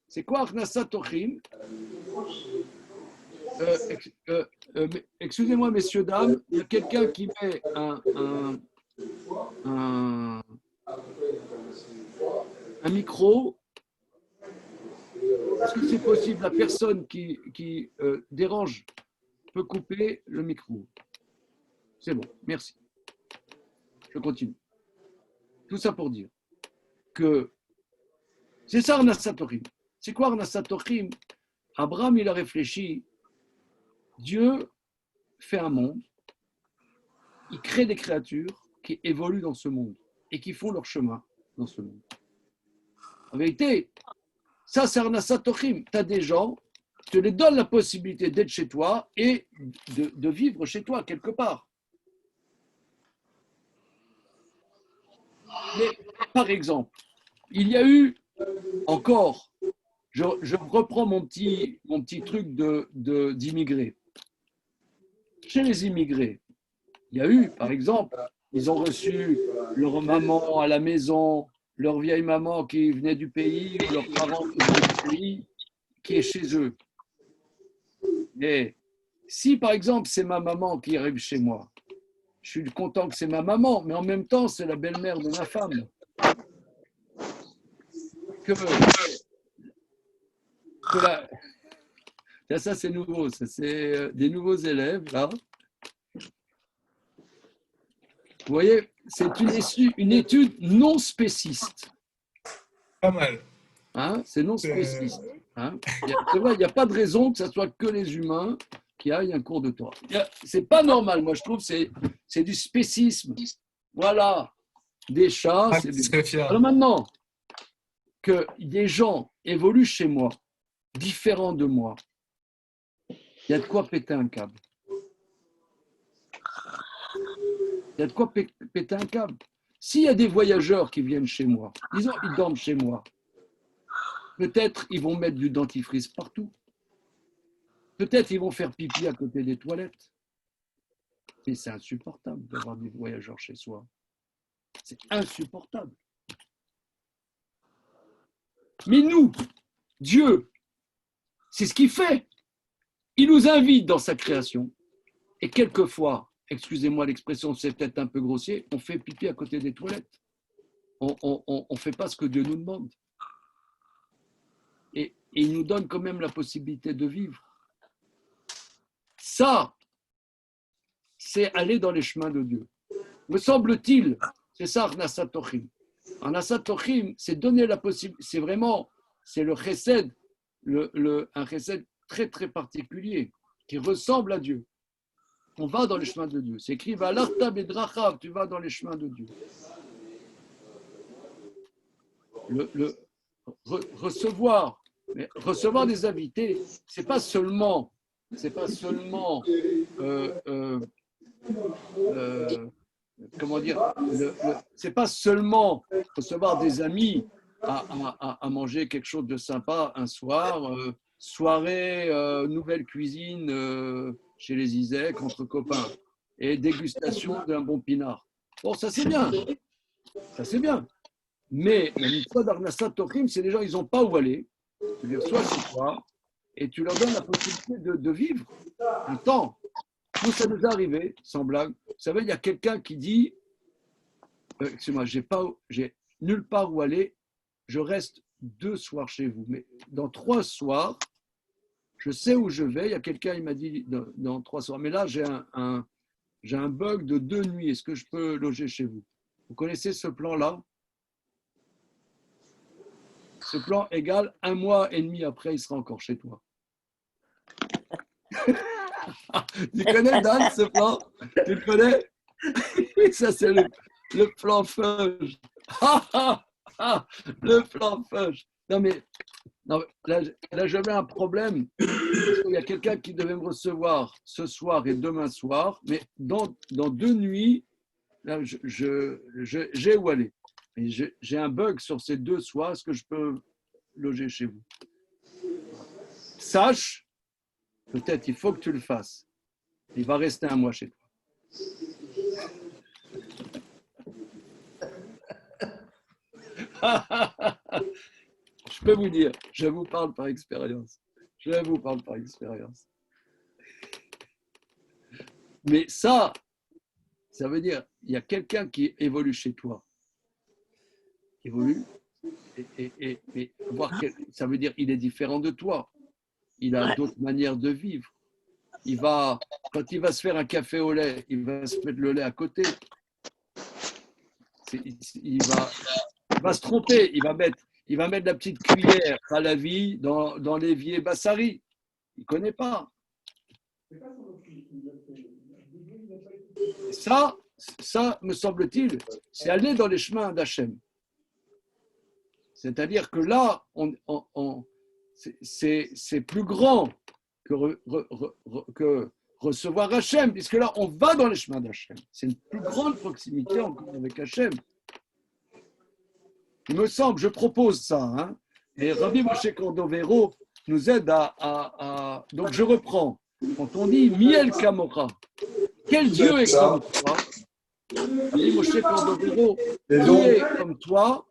C'est quoi Achnasat Tochim? Excusez-moi, messieurs, dames, il y a quelqu'un qui met un micro. Est-ce que c'est possible? La personne qui dérange peut couper le micro. C'est bon, merci. Je continue. Tout ça pour dire que c'est ça Arnasat Tochim. C'est quoi Arnasat Tochim? Abraham, il a réfléchi. Dieu fait un monde, il crée des créatures qui évoluent dans ce monde et qui font leur chemin dans ce monde. En vérité, ça c'est Arnasat Tochim. Tu as des gens, tu les donnes la possibilité d'être chez toi et de vivre chez toi quelque part. Mais par exemple, il y a eu encore je reprends mon petit truc d'immigrés. Chez les immigrés, il y a eu, par exemple, ils ont reçu leur maman à la maison, leur vieille maman qui venait du pays, ou leurs parents qui venaient du pays, qui est chez eux. Et si, par exemple, c'est ma maman qui arrive chez moi, je suis content que c'est ma maman, mais en même temps, c'est la belle-mère de ma femme. Ça, c'est nouveau. Ça, c'est des nouveaux élèves, là. Vous voyez, c'est une étude non spéciste. Pas mal. Hein, c'est non spéciste. Hein. C'est vrai, il n'y a pas de raison que ce soit que les humains qui aillent un cours de Torah. C'est pas normal, moi je trouve, c'est du spécisme. Voilà, des chats. Alors maintenant, que des gens évoluent chez moi, différents de moi, il y a de quoi péter un câble. Il y a de quoi péter un câble. S'il y a des voyageurs qui viennent chez moi, disons, ils dorment chez moi, peut-être ils vont mettre du dentifrice partout. Peut-être ils vont faire pipi à côté des toilettes. Et c'est insupportable d'avoir des voyageurs chez soi. C'est insupportable. Mais nous, Dieu, c'est ce qu'il fait. Il nous invite dans sa création. Et quelquefois, excusez-moi l'expression, c'est peut-être un peu grossier, on fait pipi à côté des toilettes. On ne fait pas ce que Dieu nous demande. Et il nous donne quand même la possibilité de vivre. Ça, c'est aller dans les chemins de Dieu. Me semble-t-il, c'est ça, Arnasat Tochim. Arnasat Tochim, c'est donner la possibilité, c'est le chesed, un chesed très très particulier, qui ressemble à Dieu. On va dans les chemins de Dieu. C'est écrit, Valarta bedrachav, tu vas dans les chemins de Dieu. Recevoir des invités, c'est pas seulement comment dire, c'est pas seulement recevoir des amis à manger quelque chose de sympa un soir, soirée, nouvelle cuisine chez les Isaac entre copains et dégustation d'un bon pinard. Bon, ça c'est bien, Mais la mitzvah d'Arnasat Tochim, c'est les gens, ils n'ont pas où aller. Tu les reçois chez toi et tu leur donnes la possibilité de vivre un temps. Nous, ça nous est arrivé, sans blague. Vous savez, il y a quelqu'un qui dit excusez-moi, j'ai nulle part où aller, je reste 2 soirs chez vous. Mais dans 3 soirs, je sais où je vais. Il y a quelqu'un, il m'a dit dans 3 soirs. Mais là, j'ai un bug de 2 nuits. Est-ce que je peux loger chez vous? Vous connaissez ce plan-là? Ce plan égale 1 mois et demi après, il sera encore chez toi. Tu connais, Dan, ce plan? Tu le connais? Ça, c'est le plan feuge. Le plan feuge. Non, mais là, j'avais un problème. Il y a quelqu'un qui devait me recevoir ce soir et demain soir, mais dans 2 nuits, là, j'ai où aller. Et j'ai un bug sur ces 2 soirs. Est-ce que je peux loger chez vous? Sache, peut-être il faut que tu le fasses. Il va rester 1 mois chez toi. Je peux vous dire, je vous parle par expérience. Mais ça veut dire, il y a quelqu'un qui évolue chez toi. Évolue. Et voir ça veut dire il est différent de toi. Il a d'autres manières de vivre. Quand il va se faire un café au lait, il va se mettre le lait à côté. Il va se tromper. Il va mettre la petite cuillère à la vie dans l'évier Bassari. Il ne connaît pas. Ça, me semble-t-il, c'est aller dans les chemins d'Hachem. C'est-à-dire que là, c'est plus grand que recevoir Hachem, puisque là, on va dans les chemins d'Hachem. C'est une plus grande proximité encore avec Hachem. Il me semble, je propose ça, Et Rabbi Moshe Cordovero nous aide Donc je reprends. Quand on dit Miel Kamora, quel Dieu est comme toi? Rabbi Moshe Cordovero, qui est comme toi,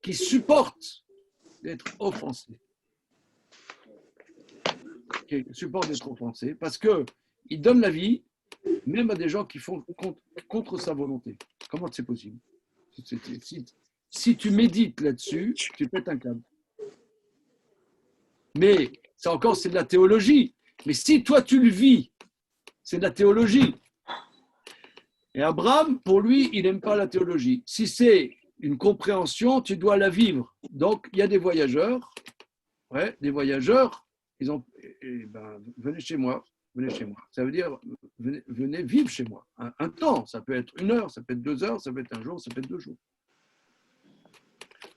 qui supporte d'être offensé. Qui supporte d'être offensé parce qu'il donne la vie même à des gens qui font contre sa volonté. Comment c'est possible? Si tu médites là-dessus, tu pètes un câble. Mais ça encore, c'est de la théologie. Mais si toi, tu le vis, c'est de la théologie. Et Abraham, pour lui, il n'aime pas la théologie. Si c'est une compréhension, tu dois la vivre. Donc, il y a des voyageurs. Ils ont, venez chez moi. Ça veut dire, venez vivre chez moi. Un temps, ça peut être 1 heure, ça peut être 2 heures, ça peut être 1 jour, ça peut être 2 jours.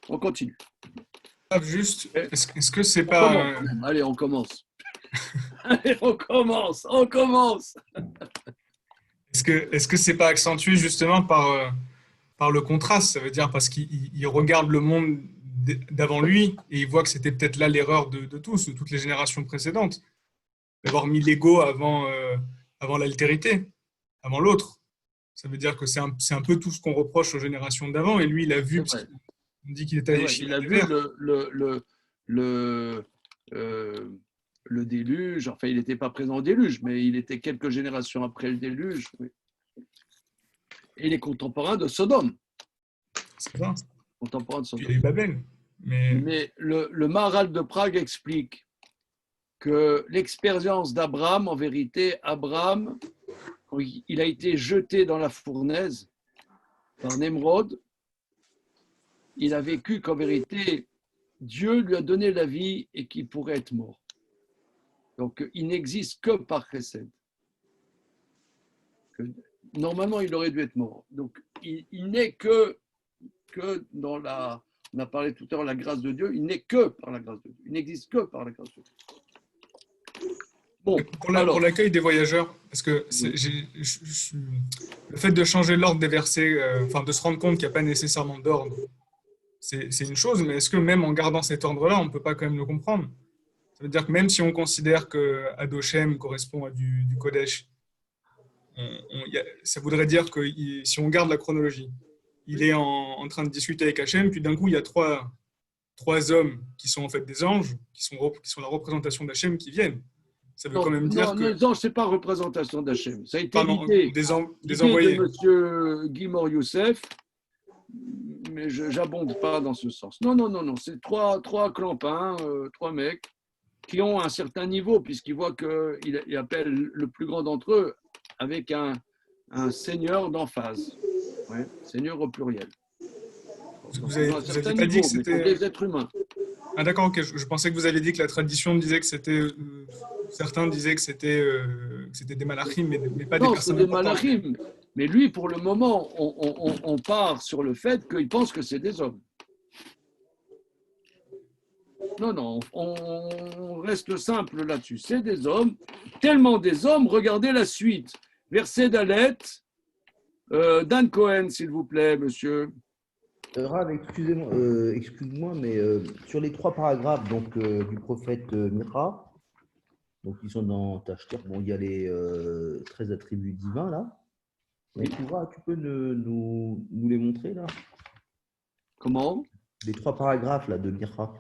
On continue. Juste, est-ce que c'est pas... Allez, on commence. Allez, on commence. Est-ce que c'est pas accentué justement par le contraste? Ça veut dire parce qu'il regarde le monde d'avant lui et il voit que c'était peut-être là l'erreur de tous, de toutes les générations précédentes, d'avoir mis l'ego avant l'altérité, avant l'autre. Ça veut dire que c'est un peu tout ce qu'on reproche aux générations d'avant et lui, il a vu, on dit qu'il était allé chez il a vu le déluge, enfin il n'était pas présent au déluge, mais il était quelques générations après le déluge. Oui. Et il est contemporain de Sodome. C'est ça. Contemporain de Sodome. Il y a eu Babel. Mais le Maharal de Prague explique que l'expérience d'Abraham, en vérité, Abraham, quand il a été jeté dans la fournaise par Nemrod, il a vécu qu'en vérité, Dieu lui a donné la vie et qu'il pourrait être mort. Donc, il n'existe que par Chesed. Normalement, il aurait dû être mort. Donc, il n'est que dans la... On a parlé tout à l'heure de la grâce de Dieu. Il n'est que par la grâce de Dieu. Il n'existe que par la grâce de Dieu. Bon, pour l'accueil des voyageurs, parce que le fait de changer l'ordre des versets, de se rendre compte qu'il n'y a pas nécessairement d'ordre, c'est une chose, mais est-ce que même en gardant cet ordre-là, on ne peut pas quand même le comprendre? Ça veut dire que même si on considère que Adoshem correspond à du Kodesh, ça voudrait dire que si on garde la chronologie, il est en train de discuter avec Hachem, puis d'un coup, il y a trois hommes qui sont en fait des anges, qui sont la représentation d'Hachem qui viennent. Ça veut quand même dire que... Les anges, ce n'est pas représentation d'Hachem. Ça a été l'idée des envoyés. de M. Guimor Youssef, mais je n'abonde pas dans ce sens. Non. C'est trois clampins, 3 mecs qui ont un certain niveau, puisqu'ils voient qu'il appelle le plus grand d'entre eux avec un seigneur d'emphase. Ouais, seigneur au pluriel. Vous avez pas dit que c'était des êtres humains. Ah d'accord, ok. Je pensais que vous aviez dit que la tradition disait que c'était... certains disaient que c'était des malachim, mais pas des personnes importantes. Non, c'est des malachim. Mais lui, pour le moment, on part sur le fait qu'il pense que c'est des hommes. Non, on reste simple là-dessus. C'est des hommes, tellement des hommes. Regardez la suite. Verset d'Alet. Dan Cohen, s'il vous plaît, monsieur. Rav, excuse-moi, mais sur les 3 paragraphes du prophète Mira, donc ils sont dans Tachter, il y a les 13 attributs divins là. Mais tu peux nous les montrer là? Comment? Les 3 paragraphes là de Mira.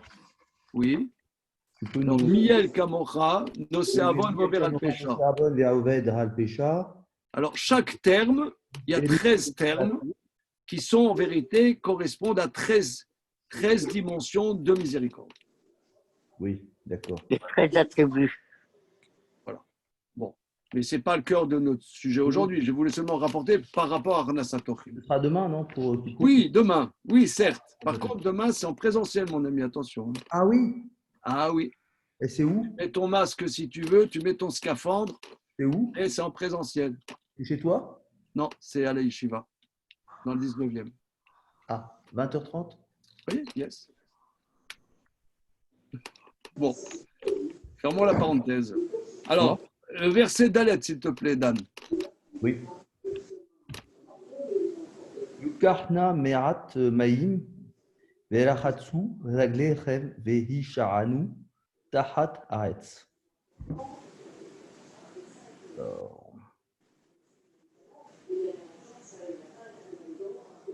Oui. Tu peux donc, nous... Miel Kamocha, Noseavon Vover al Pesha. Alors, chaque terme, il y a 13 termes qui sont en vérité, correspondent à 13 dimensions de miséricorde. Oui, d'accord. Les 13 attributs. Voilà. Bon. Mais ce n'est pas le cœur de notre sujet aujourd'hui. Je voulais seulement rapporter par rapport à Arnasatochim. Ce sera demain, non? Oui, demain. Oui, certes. Par contre, demain, c'est en présentiel, mon ami. Attention. Ah oui? Ah oui. Et c'est où? Tu mets ton masque si tu veux, tu mets ton scaphandre. C'est où? Et c'est en présentiel. C'est chez toi? Non, c'est à la Yeshiva, dans le 19e. Ah, 20h30? Oui, yes. Bon, fermons la parenthèse. Alors, le verset d'Alet, s'il te plaît, Dan. Oui. Yukarna Merat Maïm, Verachatsu raglechem vehisha'anu tahat haaretz.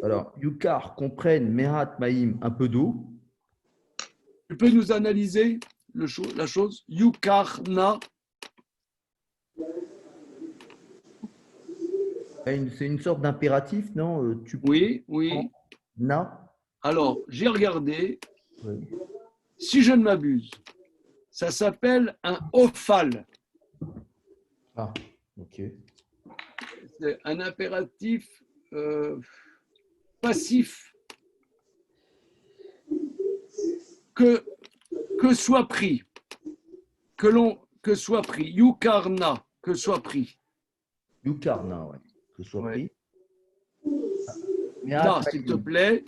Alors, Yukar comprennent Mehat Maïm, un peu d'eau. Tu peux nous analyser la chose? Yukarna. C'est une sorte d'impératif, non? Oui, oui. Na. Alors, j'ai regardé. Oui. Si je ne m'abuse, ça s'appelle un ophal. Ah, ok. C'est un impératif passif que soit pris, que soit pris. Yukarna, que soit pris. Yukarna, ouais. Que soit Ouais. pris. Là, s'il te plaît.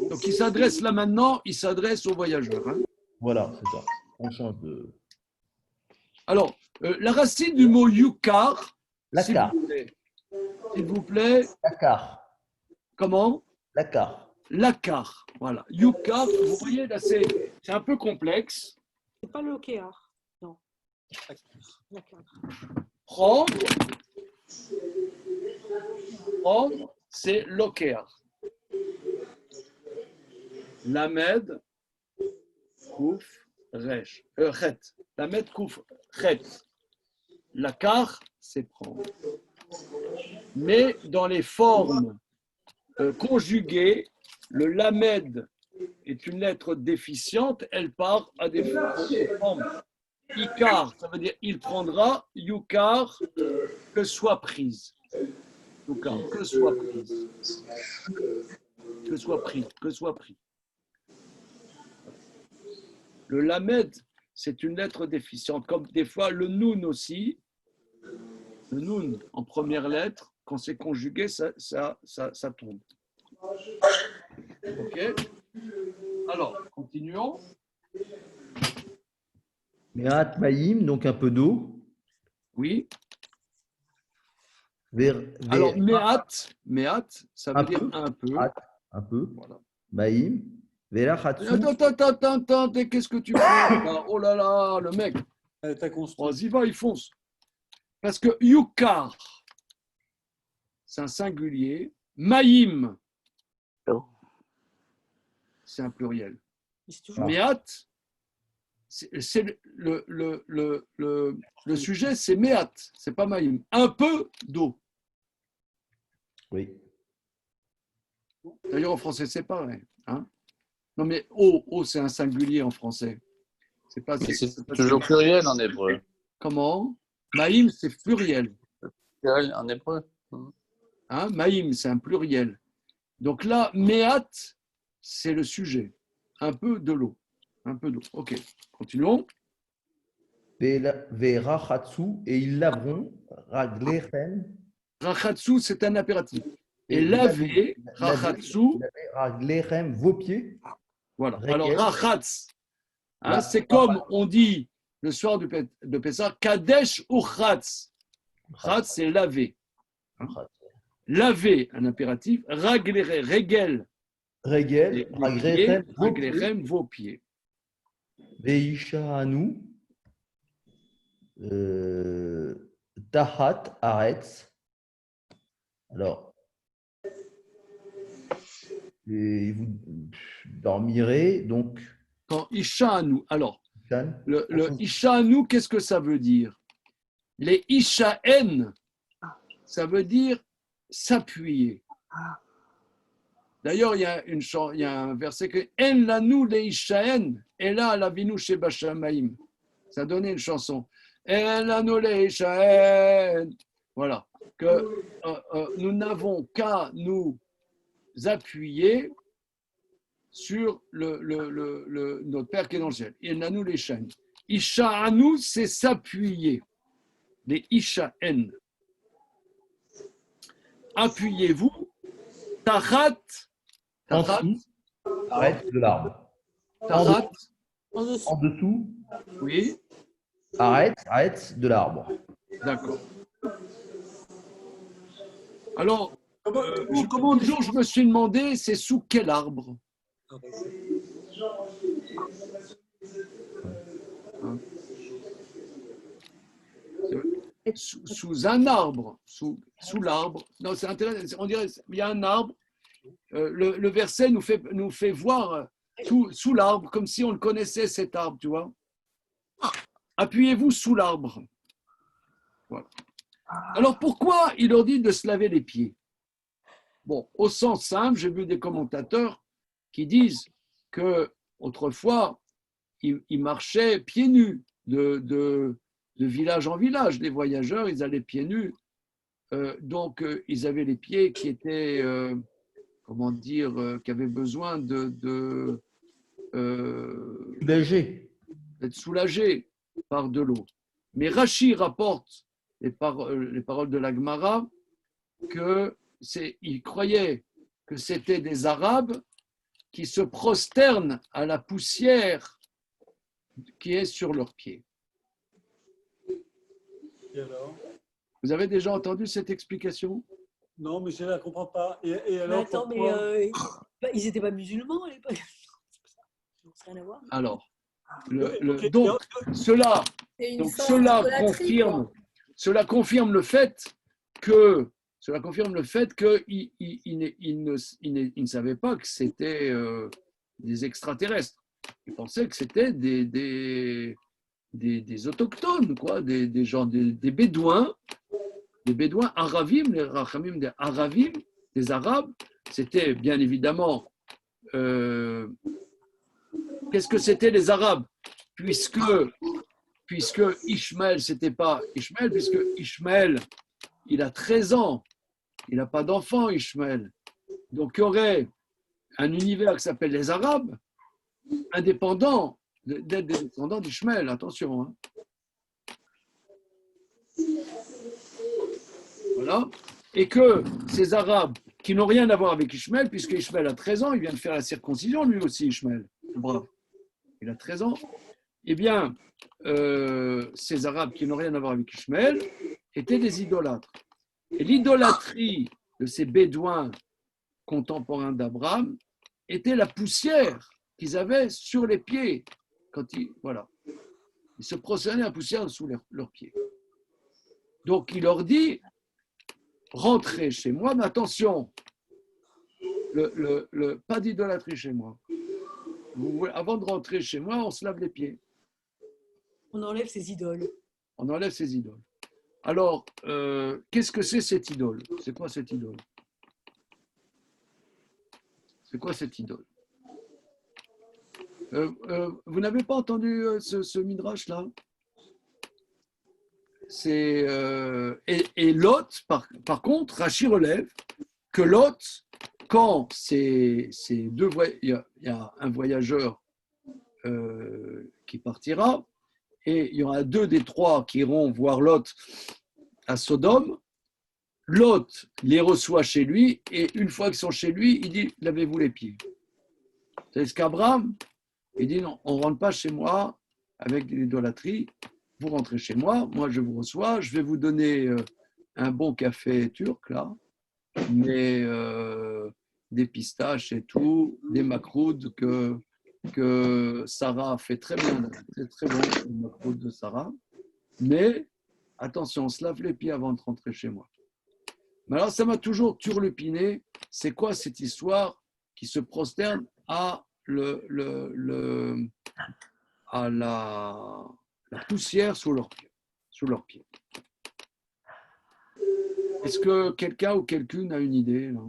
Donc, il s'adresse là maintenant, il s'adresse aux voyageurs. Hein. Voilà, c'est ça. On change de. Alors, la racine du mot yukar, s'il Lakar. vous plaît. S'il vous plaît. Lakar. Comment? Lakar. Lakar. Voilà. Yukar, vous voyez, là, c'est un peu complexe. C'est pas le Kéar. Non. D'accord. Prendre, c'est lokéar. Lamed, kouf, resh. Chet. Lamed, kouf, chet. Lakar, c'est prendre. Mais dans les formes conjuguées, le lamed est une lettre déficiente, elle part à des formes. Ikar, ça veut dire il prendra, yukar, que soit prise. Yukar, que soit prise. Que soit pris, que soit pris. Le lamed, c'est une lettre déficiente, comme des fois le noun aussi. Le noun en première lettre, quand c'est conjugué, ça tombe. Ok? Alors, continuons. Mehat Maïm, donc un peu d'eau. Oui. Alors, mehat, ça veut dire un peu. Un peu. Voilà. Maïm. Verachatsu. Attends, qu'est-ce que tu fais? Oh là là, le mec. Oh, y va, il fonce. Parce que yukar, c'est un singulier. Maïm, c'est un pluriel. Mehat, c'est le sujet, c'est mehat, c'est pas maïm. Un peu d'eau. Oui. D'ailleurs, en français, c'est pareil. Hein? Non, mais eau, c'est un singulier en français. C'est toujours pluriel en hébreu. Comment? Maïm, c'est pluriel. Pluriel en hébreu. Hein? Maïm, c'est un pluriel. Donc là, mehat, c'est le sujet. Un peu de l'eau. Un peu d'eau. Ok, continuons. Verachatsu, et ils laveront raglechem. Rachatsu, c'est un impératif. Et laver, rachatsu. Raglechem, vos pieds. Voilà. Alors, rachatz, hein, c'est comme on dit le soir de Pessah, kadesh ou chatz. Chatz, c'est laver. Hein? Laver, un impératif. Regel. Raglechem, vos pieds. Veisha'anu. Tahat haaretz. Alors, et vous dormirez donc. Quand Isha'anu, alors, le Isha'anu, qu'est-ce que ça veut dire? Les Isha'en, ça veut dire s'appuyer. D'ailleurs, il y a un verset que En lanu le Isha'en, et là, la vinu chez Bashamaim. Ça a donné une chanson. En lanu le Isha'en. Voilà. Que nous n'avons qu'à nous appuyer sur notre Père qui est dans le ciel. Il n'a nous les chaînes. Isha'anu, c'est s'appuyer. Les Isha'en. Appuyez-vous. Tachat. Arrête de l'arbre. Tachat. En dessous. Oui. Arrête de l'arbre. D'accord. Alors, toujours, je me suis demandé, c'est sous quel arbre? Hein? Sous un arbre, sous l'arbre. Non, c'est intéressant. On dirait il y a un arbre. Le verset nous fait voir sous l'arbre, comme si on le connaissait, cet arbre, tu vois. Appuyez-vous sous l'arbre. Voilà. Alors pourquoi il leur dit de se laver les pieds? Bon, au sens simple, j'ai vu des commentateurs qui disent que autrefois, ils marchaient pieds nus de village en village. Les voyageurs, ils allaient pieds nus. Donc, ils avaient les pieds qui étaient, comment dire, qui avaient besoin d'être soulagés par de l'eau. Mais Rachi rapporte les paroles de la Gemara qu'il croyait que c'était des Arabes qui se prosternent à la poussière qui est sur leurs pieds. Et alors? Vous avez déjà entendu cette explication? Non, mais je ne la comprends pas. Et alors, Mais attends, pourquoi? ils n'étaient pas musulmans à l'époque. Ça n'a rien à voir. Alors, Ok. donc, cela C'est une Donc sorte cela d'idolâtrie, quoi. confirme le fait que il ne savait pas que c'était des extraterrestres. Il pensait que c'était des autochtones, quoi, des gens, des bédouins aravim, les rachamim des aravim, des arabes. C'était bien évidemment qu'est-ce que c'était les arabes, puisque Ishmaël, c'était pas Ishmaël, puisque Ishmaël, il a 13 ans, il n'a pas d'enfant, Ishmaël. Donc, il y aurait un univers qui s'appelle les Arabes, indépendant d'être des descendants d'Ishmaël, attention. Hein. Voilà. Et que ces Arabes, qui n'ont rien à voir avec Ishmaël, puisque Ishmaël a 13 ans, il vient de faire la circoncision, lui aussi, Ishmaël. Bravo. Il a 13 ans. Eh bien, ces Arabes qui n'ont rien à voir avec Ishmaël étaient des idolâtres. Et l'idolâtrie de ces Bédouins contemporains d'Abraham était la poussière qu'ils avaient sur les pieds. Ils se prosternaient à la poussière sous leurs pieds. Donc, il leur dit, rentrez chez moi, mais attention, pas d'idolâtrie chez moi. Avant de rentrer chez moi, on se lave les pieds. On enlève ces idoles. On enlève ces idoles. Alors, qu'est-ce que c'est cette idole? C'est quoi cette idole? C'est quoi cette idole? Vous n'avez pas entendu ce midrash-là? Et Lot, par contre, Rachi relève que Lot, quand il y a un voyageur qui partira, et il y aura 2 des 3 qui iront voir Lot à Sodome. Lot les reçoit chez lui, et une fois qu'ils sont chez lui, il dit, lavez-vous les pieds. C'est ce qu'Abraham, il dit, non, on ne rentre pas chez moi avec de l'idolâtrie, vous rentrez chez moi, moi je vous reçois, je vais vous donner un bon café turc, là, mais des pistaches et tout, des makrouds que Sarah fait très bien, c'est très bon, le makroud de Sarah, mais attention, on se lave les pieds avant de rentrer chez moi. Mais alors, ça m'a toujours turlupiné, c'est quoi cette histoire qui se prosterne à la poussière sous leurs pieds. Est-ce que quelqu'un ou quelqu'une a une idée là?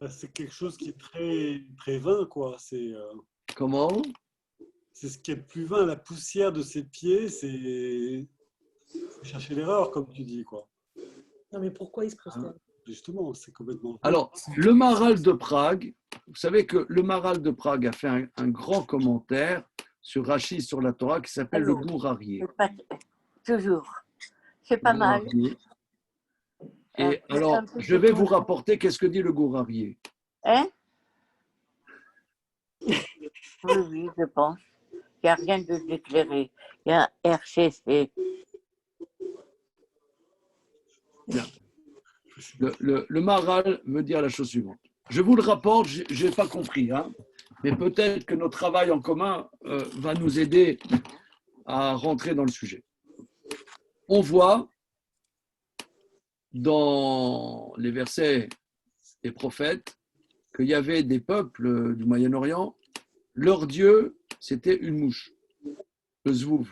C'est quelque chose qui est très, très vain, quoi. Comment? C'est ce qui est le plus vain. La poussière de ses pieds, c'est chercher l'erreur, comme tu dis, quoi. Non, mais pourquoi ils se prosternent? Justement, c'est complètement... Alors, le Maharal de Prague, vous savez que le Maharal de Prague a fait un grand commentaire sur Rachi, sur la Torah, qui s'appelle le Gourarié. Toujours. C'est pas mal. Et alors, je vais vous rapporter qu'est-ce que dit le Gourarié. Hein? Oui, je pense. Il n'y a rien de déclaré. Il y a RCC. Bien. Le Maharal veut dire la chose suivante. Je vous le rapporte, je n'ai pas compris, hein, mais peut-être que notre travail en commun va nous aider à rentrer dans le sujet. On voit dans les versets des prophètes qu'il y avait des peuples du Moyen-Orient, leur dieu, c'était une mouche, le zvouv.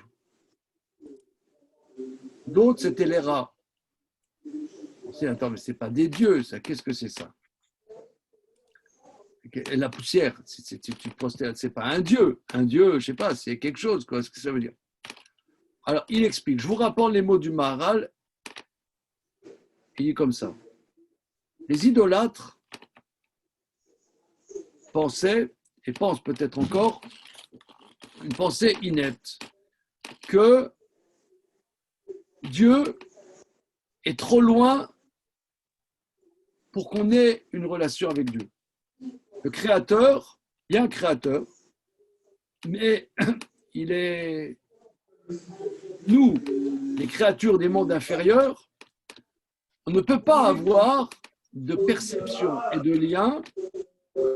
D'autres, c'était les rats. On sait, attends, mais ce n'est pas des dieux, ça. Qu'est-ce que c'est ça? Et la poussière, tu te prosternes, ce n'est pas un dieu. Un dieu, je ne sais pas, c'est quelque chose, quoi. Ce que ça veut dire. Alors, il explique. Je vous rapporte les mots du Maharal. Il dit comme ça. Les idolâtres pensaient, et pensent peut-être encore, une pensée inepte, que Dieu est trop loin pour qu'on ait une relation avec Dieu. Le Créateur, il y a un Créateur, mais il est... Nous, les créatures des mondes inférieurs, on ne peut pas avoir de perception et de lien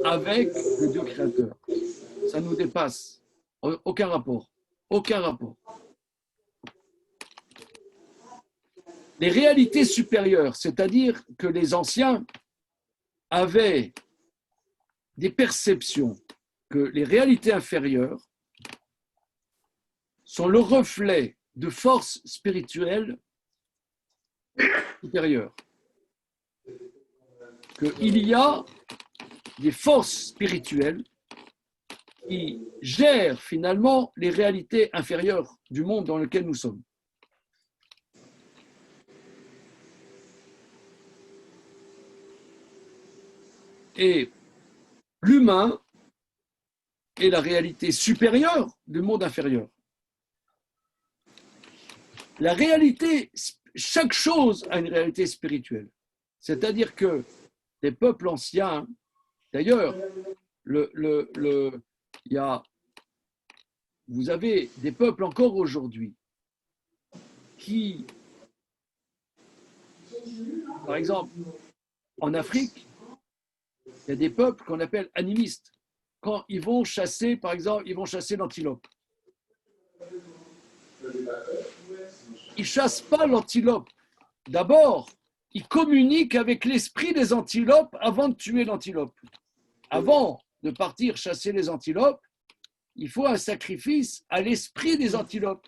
avec le Dieu créateur. Ça nous dépasse. Aucun rapport. Aucun rapport. Les réalités supérieures, c'est-à-dire que les anciens avaient des perceptions que les réalités inférieures sont le reflet de forces spirituelles supérieures. Qu'il y a des forces spirituelles qui gèrent finalement les réalités inférieures du monde dans lequel nous sommes. Et l'humain est la réalité supérieure du monde inférieur. La réalité, chaque chose a une réalité spirituelle. C'est-à-dire que les peuples anciens, d'ailleurs, vous avez des peuples encore aujourd'hui qui, par exemple, en Afrique, il y a des peuples qu'on appelle animistes. Quand ils vont chasser, par exemple, ils vont chasser l'antilope. Ils ne chassent pas l'antilope. D'abord, ils communiquent avec l'esprit des antilopes avant de tuer l'antilope. Avant de partir chasser les antilopes, il faut un sacrifice à l'esprit des antilopes.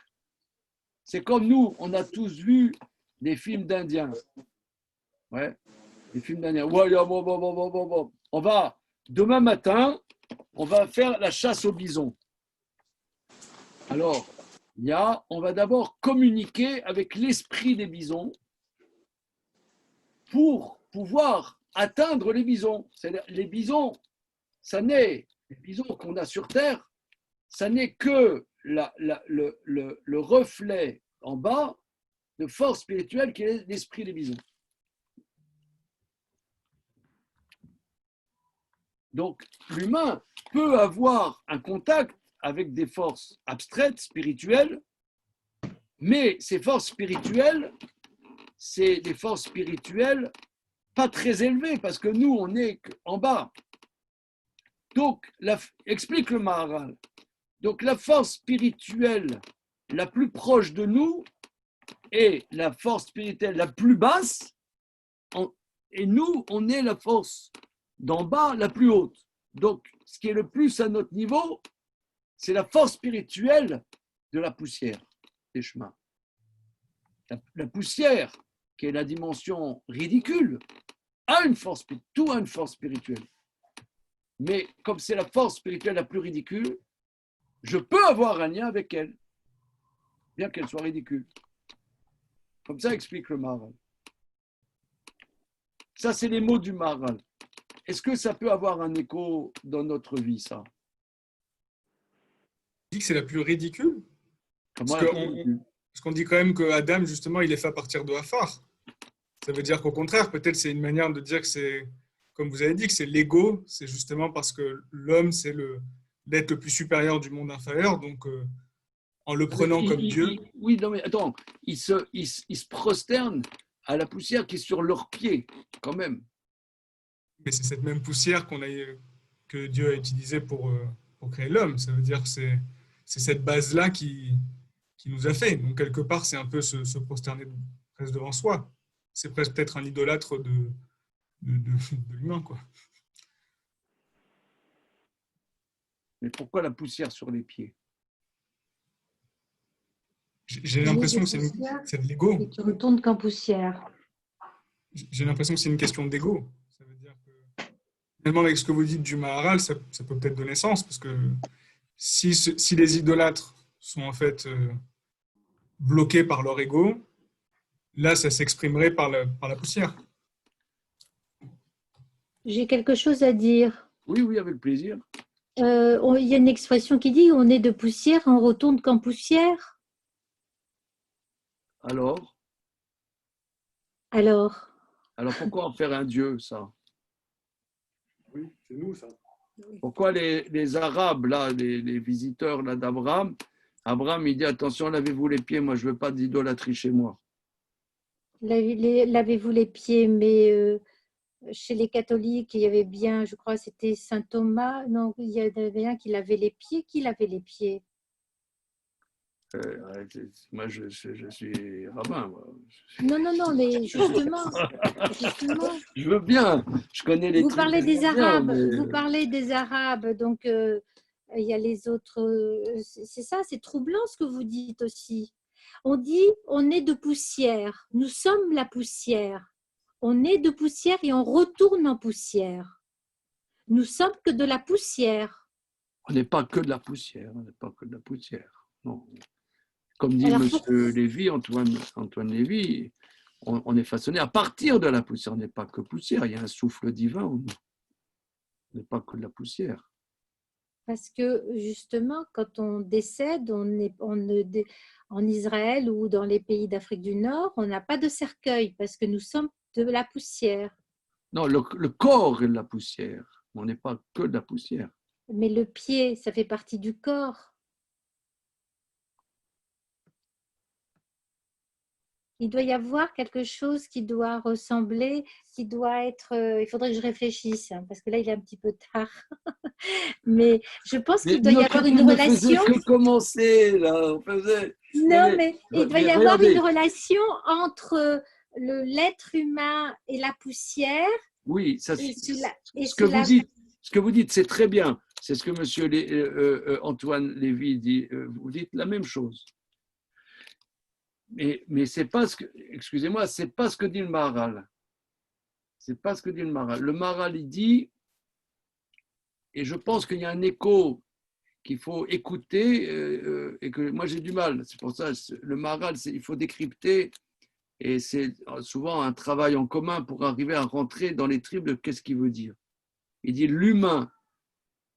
C'est comme nous, on a tous vu des films d'Indiens. Ouais, des films d'Indiens. Ouais, bon. On va, demain matin, on va faire la chasse au bison. Alors, on va d'abord communiquer avec l'esprit des bisons pour pouvoir atteindre les bisons. Les bisons, les bisons qu'on a sur Terre, ça n'est que le reflet en bas de force spirituelle qui est l'esprit des bisons. Donc, l'humain peut avoir un contact avec des forces abstraites, spirituelles, mais ces forces spirituelles, c'est des forces spirituelles pas très élevées, parce que nous, on est en bas. Donc, explique le Maharal. Donc, la force spirituelle la plus proche de nous est la force spirituelle la plus basse, et nous, on est la force d'en bas la plus haute. Donc, ce qui est le plus à notre niveau, c'est la force spirituelle de la poussière des chemins. La poussière, qui est la dimension ridicule, tout a une force spirituelle. Mais comme c'est la force spirituelle la plus ridicule, je peux avoir un lien avec elle, bien qu'elle soit ridicule. Comme ça explique le Maharal. Ça, c'est les mots du Maharal. Est-ce que ça peut avoir un écho dans notre vie, ça? Tu dis que c'est la plus ridicule? Comment Parce qu'on dit quand même que Adam, justement, il est fait à partir de Afar. Ça veut dire qu'au contraire, peut-être c'est une manière de dire que c'est, comme vous avez dit, que c'est l'ego, c'est justement parce que l'homme, c'est l'être le plus supérieur du monde inférieur, donc en le prenant comme Dieu. Oui, non, mais attends, ils se prosternent à la poussière qui est sur leurs pieds, quand même. Mais c'est cette même poussière que Dieu a utilisée pour créer l'homme. Ça veut dire que c'est cette base-là qui nous a fait. Donc, quelque part, c'est un peu se prosterner presque devant soi. C'est presque peut-être un idolâtre de l'humain, quoi. Mais pourquoi la poussière sur les pieds? J'ai l'impression que c'est de l'ego. Et tu retournes qu'en poussière. J'ai l'impression que c'est une question d'ego. Ça veut dire que, finalement, avec ce que vous dites du Maharal, ça peut peut-être donner sens, parce que si les idolâtres sont en fait bloqués par leur ego, là, ça s'exprimerait par la poussière. J'ai quelque chose à dire. Oui, oui, avec plaisir. Il y a une expression qui dit on est de poussière, on retourne qu'en poussière. Alors Alors, pourquoi en faire un Dieu, ça? Oui, c'est nous, ça. Pourquoi les Arabes, là, les visiteurs là, d'Abraham, Abraham, il dit, attention, lavez-vous les pieds, moi, je ne veux pas d'idolâtrie chez moi. lavez-vous les pieds, mais chez les catholiques, il y avait bien, je crois, c'était Saint Thomas. Non, il y avait un qui lavait les pieds. Qui lavait les pieds? Moi, je suis rabbin. Moi. Non, mais justement. Je veux bien, je connais les Vous trucs parlez des bien, Arabes, mais- vous parlez des Arabes, donc il y a les autres. C'est ça, c'est troublant ce que vous dites aussi. On dit on est de poussière, nous sommes la poussière. On est de poussière et on retourne en poussière. Nous sommes que de la poussière. On n'est pas que de la poussière, on n'est pas que de la poussière. Non. Comme dit Alors, M. Lévy, Antoine Lévy, on est façonné à partir de la poussière. On n'est pas que poussière, il y a un souffle divin en nous. On n'est pas que de la poussière. Parce que justement, quand on décède, en Israël ou dans les pays d'Afrique du Nord, on n'a pas de cercueil parce que nous sommes de la poussière. Non, le corps est de la poussière. On n'est pas que de la poussière. Mais le pied, ça fait partie du corps. Il doit y avoir quelque chose qui doit ressembler, qui doit être... il faudrait que je réfléchisse, hein, parce que là, il est un petit peu tard. Mais je pense qu'il doit y avoir une relation... On faisait que commencer, là. On faisait... Non, mais il doit y avoir regardez. une relation entre l'être humain et la poussière. Oui, ça, Et ce que vous dites, c'est très bien. C'est ce que M. Antoine Lévy dit. Vous dites la même chose. Mais c'est pas ce que, excusez-moi, c'est pas ce que dit le Maharal. C'est pas ce que dit le Maharal. Le Maharal, il dit, et je pense qu'il y a un écho qu'il faut écouter et que moi j'ai du mal. C'est pour ça, le Maharal, il faut décrypter et c'est souvent un travail en commun pour arriver à rentrer dans les tripes de qu'est-ce qu'il veut dire. Il dit l'humain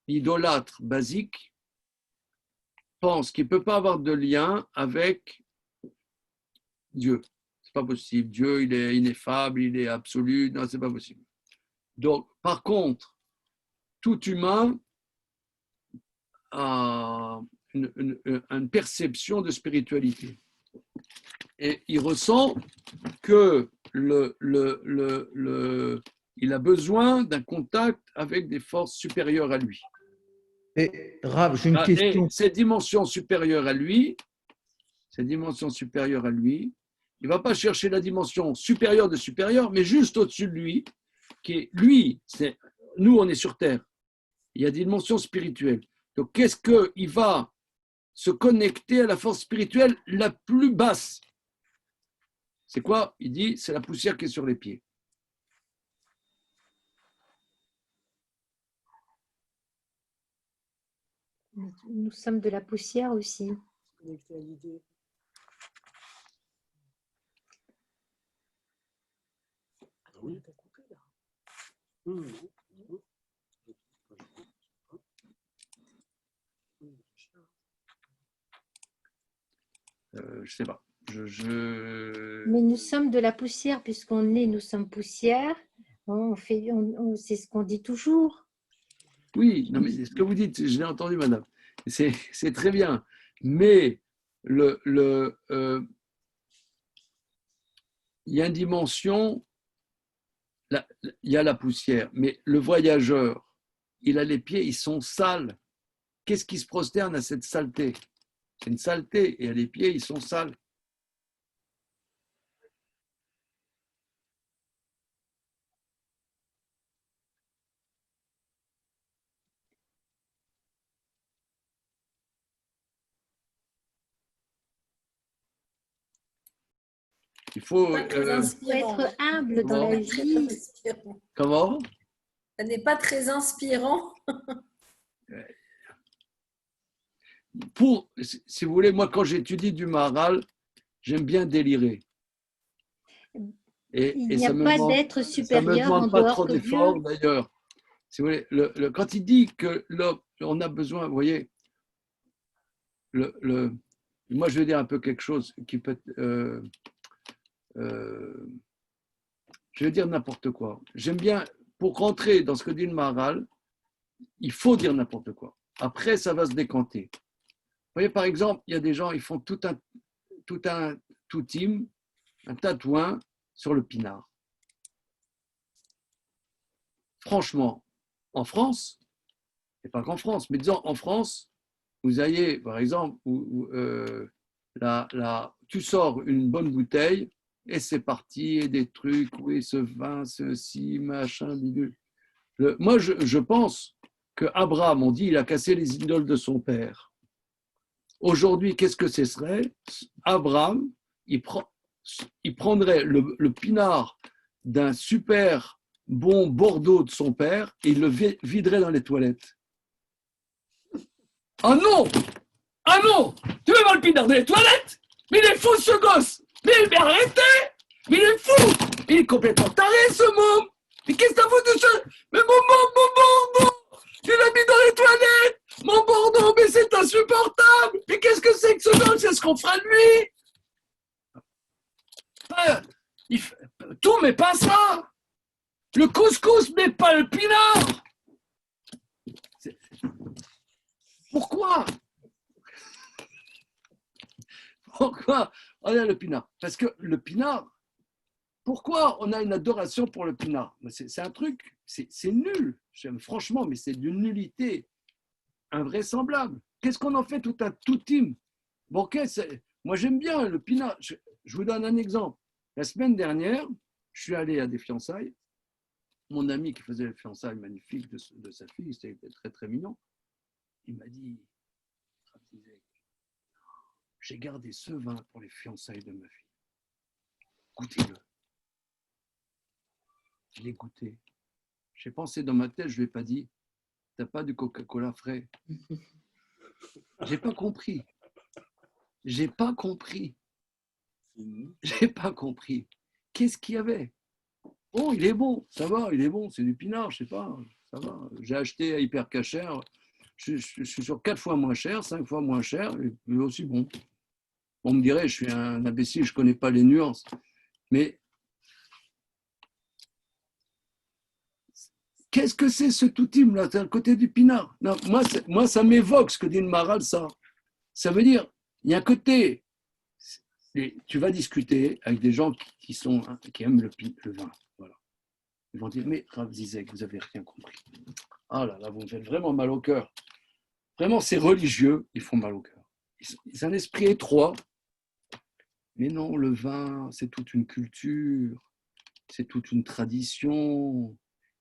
idolâtre basique pense qu'il ne peut pas avoir de lien avec Dieu. C'est pas possible. Dieu, il est ineffable, il est absolu. Non, c'est pas possible. Donc, par contre, tout humain a une perception de spiritualité. Et il ressent que il a besoin d'un contact avec des forces supérieures à lui. Et Rav, j'ai une question. Et cette dimension supérieure à lui, il ne va pas chercher la dimension supérieure de supérieur, mais juste au-dessus de lui, qui est lui, nous on est sur Terre. Il y a des dimensions spirituelles. Donc qu'est-ce qu'il va se connecter à la force spirituelle la plus basse? C'est quoi? Il dit, c'est la poussière qui est sur les pieds. Nous sommes de la poussière aussi. Connecté à l'idée. Oui. Je sais pas. Mais nous sommes de la poussière puisqu'on est, nous sommes poussière. C'est ce qu'on dit toujours. Oui, non, mais ce que vous dites, je l'ai entendu, madame. C'est très bien. Mais il y a une dimension il y a la poussière, mais le voyageur, il a les pieds, ils sont sales. Qu'est-ce qui se prosterne à cette saleté? C'est une saleté, et les pieds, ils sont sales. Il faut. Pas très inspirant. Faut être humble dans Comment la Très vie. inspirant. Comment? Ça n'est pas très inspirant. Si vous voulez, moi, quand j'étudie du Maharal, j'aime bien délirer. Il n'y a pas d'être ça me supérieur en demande pas dehors trop que d'efforts, Dieu. d'ailleurs. Si vous voulez, quand il dit que l'homme, on a besoin, vous voyez, moi, je vais dire un peu quelque chose qui peut être. Je vais dire n'importe quoi. J'aime bien, pour rentrer dans ce que dit le Maharal, il faut dire n'importe quoi. Après, ça va se décanter. Vous voyez, par exemple, il y a des gens, ils font tout team, un tatouin sur le pinard. Franchement, en France, et pas qu'en France, mais disons en France, vous ayez, par exemple, tu sors une bonne bouteille et c'est parti, et des trucs, oui, ce vin, ceci, machin, bidule. Moi, je pense qu'Abraham, on dit, il a cassé les idoles de son père. Aujourd'hui, qu'est-ce que ce serait? Abraham, il prendrait le pinard d'un super bon Bordeaux de son père et il le viderait dans les toilettes. Ah non! Ah non! Tu mets le pinard dans les toilettes? Mais il est fou ce gosse! Mais arrêtez! Mais il est fou! Il est complètement taré ce môme! Mais qu'est-ce que t'as foutu de ça? Mais mon Bordeaux! Tu l'as mis dans les toilettes! Mon Bordeaux, mais c'est insupportable! Mais qu'est-ce que c'est que ce gosse? C'est ce qu'on fera de lui! Tout, mais pas ça! Le couscous, mais pas le pinard! Pourquoi? Pourquoi on a le pinard? Parce que le pinard, pourquoi on a une adoration pour le pinard? C'est un truc, c'est nul. Franchement, mais c'est d'une nullité invraisemblable. Qu'est-ce qu'on en fait tout un tout team? Bon, ok, moi j'aime bien le pinard. Je vous donne un exemple. La semaine dernière, je suis allé à des fiançailles. Mon ami qui faisait les fiançailles magnifiques de sa fille, c'était très très mignon. Il m'a dit, j'ai gardé ce vin pour les fiançailles de ma fille. Goûtez-le. Je l'ai goûté. J'ai pensé dans ma tête, je ne lui ai pas dit, t'as pas du Coca-Cola frais? J'ai pas compris. J'ai pas compris. J'ai pas compris. Qu'est-ce qu'il y avait? Oh, il est bon, ça va, il est bon, c'est du pinard, je sais pas, ça va. J'ai acheté à Hyper Cacher, je suis sur 4 fois moins cher, 5 fois moins cher, et aussi bon. On me dirait, je suis un imbécile, je ne connais pas les nuances. Mais qu'est-ce que c'est ce tout-team là? C'est à côté du pinard. Non, moi, ça m'évoque ce que dit le Maharal, ça. Ça veut dire, il y a un côté, tu vas discuter avec des gens qui aiment le vin. Voilà. Ils vont dire, mais Rav Zizek, vous n'avez rien compris. Ah là là, vous me faites vraiment mal au cœur. Vraiment, ces religieux, ils font mal au cœur. Ils ont un esprit étroit. Mais non, le vin, c'est toute une culture, c'est toute une tradition,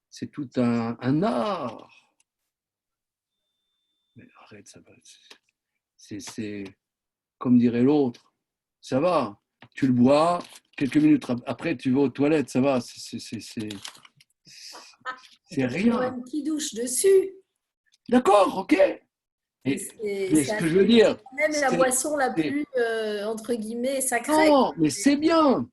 c'est tout un art. Mais arrête, ça va. C'est comme dirait l'autre, ça va. Tu le bois, quelques minutes après, tu vas aux toilettes, ça va. C'est rien. Un petit douche dessus. D'accord, ok. Mais ce que je veux dire, même la boisson la plus, entre guillemets, sacrée. Non, mais c'est bien.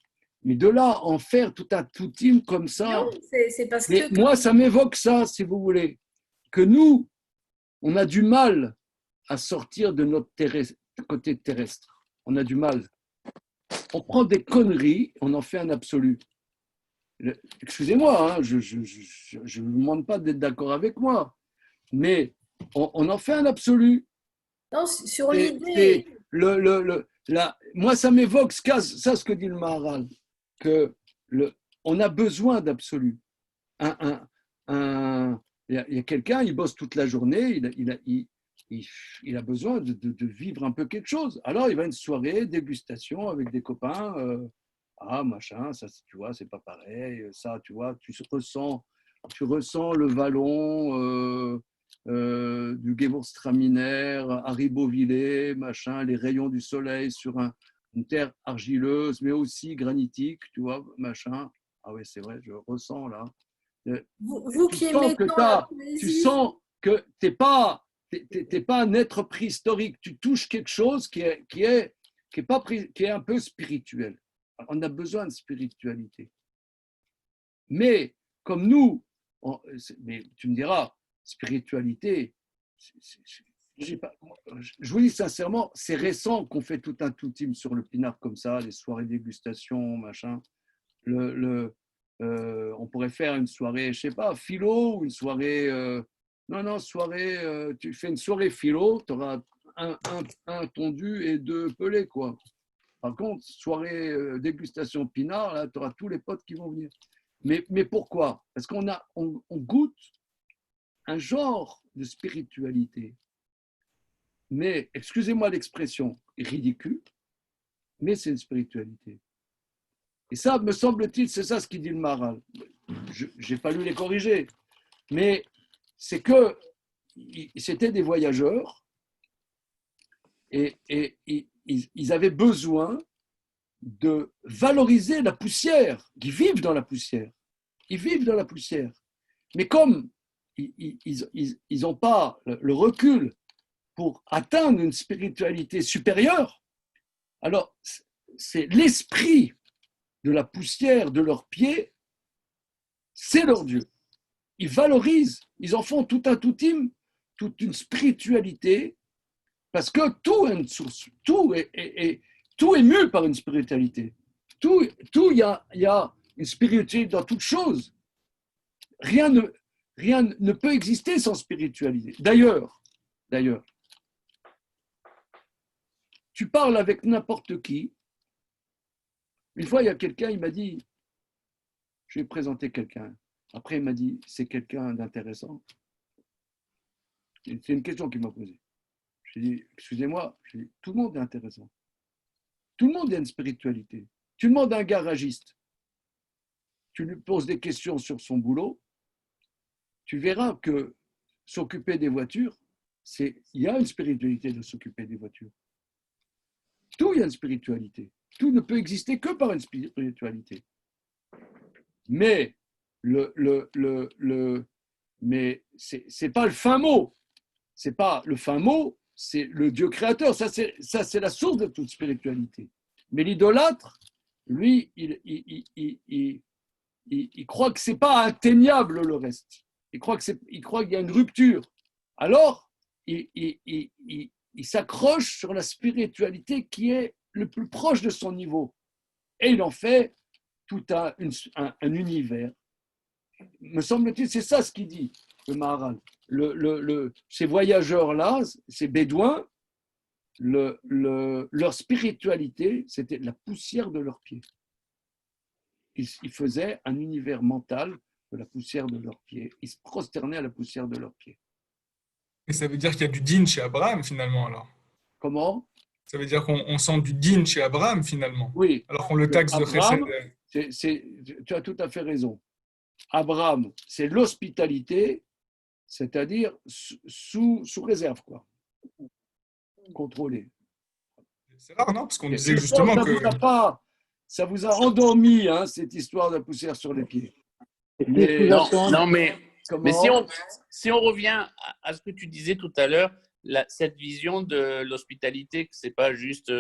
Mais de là, en faire tout un tout team comme ça. Non, c'est parce mais que. Moi, ça m'évoque ça, si vous voulez. Que nous, on a du mal à sortir de notre côté terrestre. On a du mal. On prend des conneries, on en fait un absolu. Excusez-moi, hein, je ne vous demande pas d'être d'accord avec moi. Mais on en fait un absolu. Non, sur l'idée. Moi, ça m'évoque ça, ce que dit le Maharal, que on a besoin d'absolu. il y a quelqu'un, il bosse toute la journée, il a besoin de vivre un peu quelque chose. Alors, il va à une soirée, dégustation avec des copains. Machin, ça, tu vois, c'est pas pareil. Ça, tu vois, tu ressens le vallon du Gewürztraminer, Haribo-Villers, machin, les rayons du soleil sur une terre argileuse, mais aussi granitique, tu vois, machin. Ah oui, c'est vrai, je ressens là. Vous qui aimez tant la poésie. Tu sens que tu n'es pas un être préhistorique, tu touches quelque chose qui est un peu spirituel. On a besoin de spiritualité. Mais comme nous, mais tu me diras, spiritualité, je vous dis sincèrement, c'est récent qu'on fait tout un tout-team sur le pinard comme ça, les soirées dégustation, machin. On pourrait faire une soirée, je sais pas, philo ou une soirée. Tu fais une soirée philo, tu auras un tondu et 2 pelés, quoi. Par contre, soirée dégustation pinard, là, tu auras tous les potes qui vont venir. Mais pourquoi? Parce qu'on goûte un genre de spiritualité. Mais, excusez-moi l'expression, ridicule, mais c'est une spiritualité. Et ça, me semble-t-il, c'est ça ce qu'il dit le Maharal. Je n'ai pas lu les corrigés, mais c'est que c'était des voyageurs et ils avaient besoin de valoriser la poussière. Ils vivent dans la poussière. Ils vivent dans la poussière. Mais comme ils n'ont pas le recul pour atteindre une spiritualité supérieure, alors c'est l'esprit de la poussière de leurs pieds, c'est leur Dieu. Ils valorisent, ils en font tout un tout-team, toute une spiritualité, parce que tout a une source, tout est mu par une spiritualité. Il y a une spiritualité dans toute chose. Rien ne peut exister sans spiritualité. D'ailleurs, tu parles avec n'importe qui. Une fois, il y a quelqu'un, il m'a dit, je vais présenter quelqu'un. Après, il m'a dit, c'est quelqu'un d'intéressant. C'est une question qu'il m'a posée. Je lui ai dit, excusez-moi, tout le monde est intéressant. Tout le monde a une spiritualité. Tu demandes à un garagiste, tu lui poses des questions sur son boulot, tu verras que s'occuper des voitures, il y a une spiritualité de s'occuper des voitures. Tout, il y a une spiritualité. Tout ne peut exister que par une spiritualité. Mais mais c'est pas le fin mot. C'est pas le fin mot, c'est le Dieu créateur. Ça, c'est la source de toute spiritualité. Mais l'idolâtre, lui, il croit que c'est pas atteignable le reste. Il croit qu'il y a une rupture. Alors, il s'accroche sur la spiritualité qui est le plus proche de son niveau. Et il en fait tout un univers. Me semble-t-il, c'est ça ce qu'il dit, le Maharal. Ces voyageurs-là, ces bédouins, leur spiritualité, c'était la poussière de leurs pieds. Ils faisaient un univers mental de la poussière de leurs pieds. Ils se prosternaient à la poussière de leurs pieds. Et ça veut dire qu'il y a du din chez Abraham, finalement, alors. Comment? Ça veut dire qu'on sent du din chez Abraham, finalement. Oui. Alors qu'on le taxe de chesed. Tu as tout à fait raison. Abraham, c'est l'hospitalité, c'est-à-dire sous réserve, quoi. Contrôlée. C'est rare, non? Parce qu'on disait justement que... Ça vous a endormi, hein, cette histoire de poussière sur les pieds. Mais si on revient à ce que tu disais tout à l'heure, cette vision de l'hospitalité, que ce n'est pas juste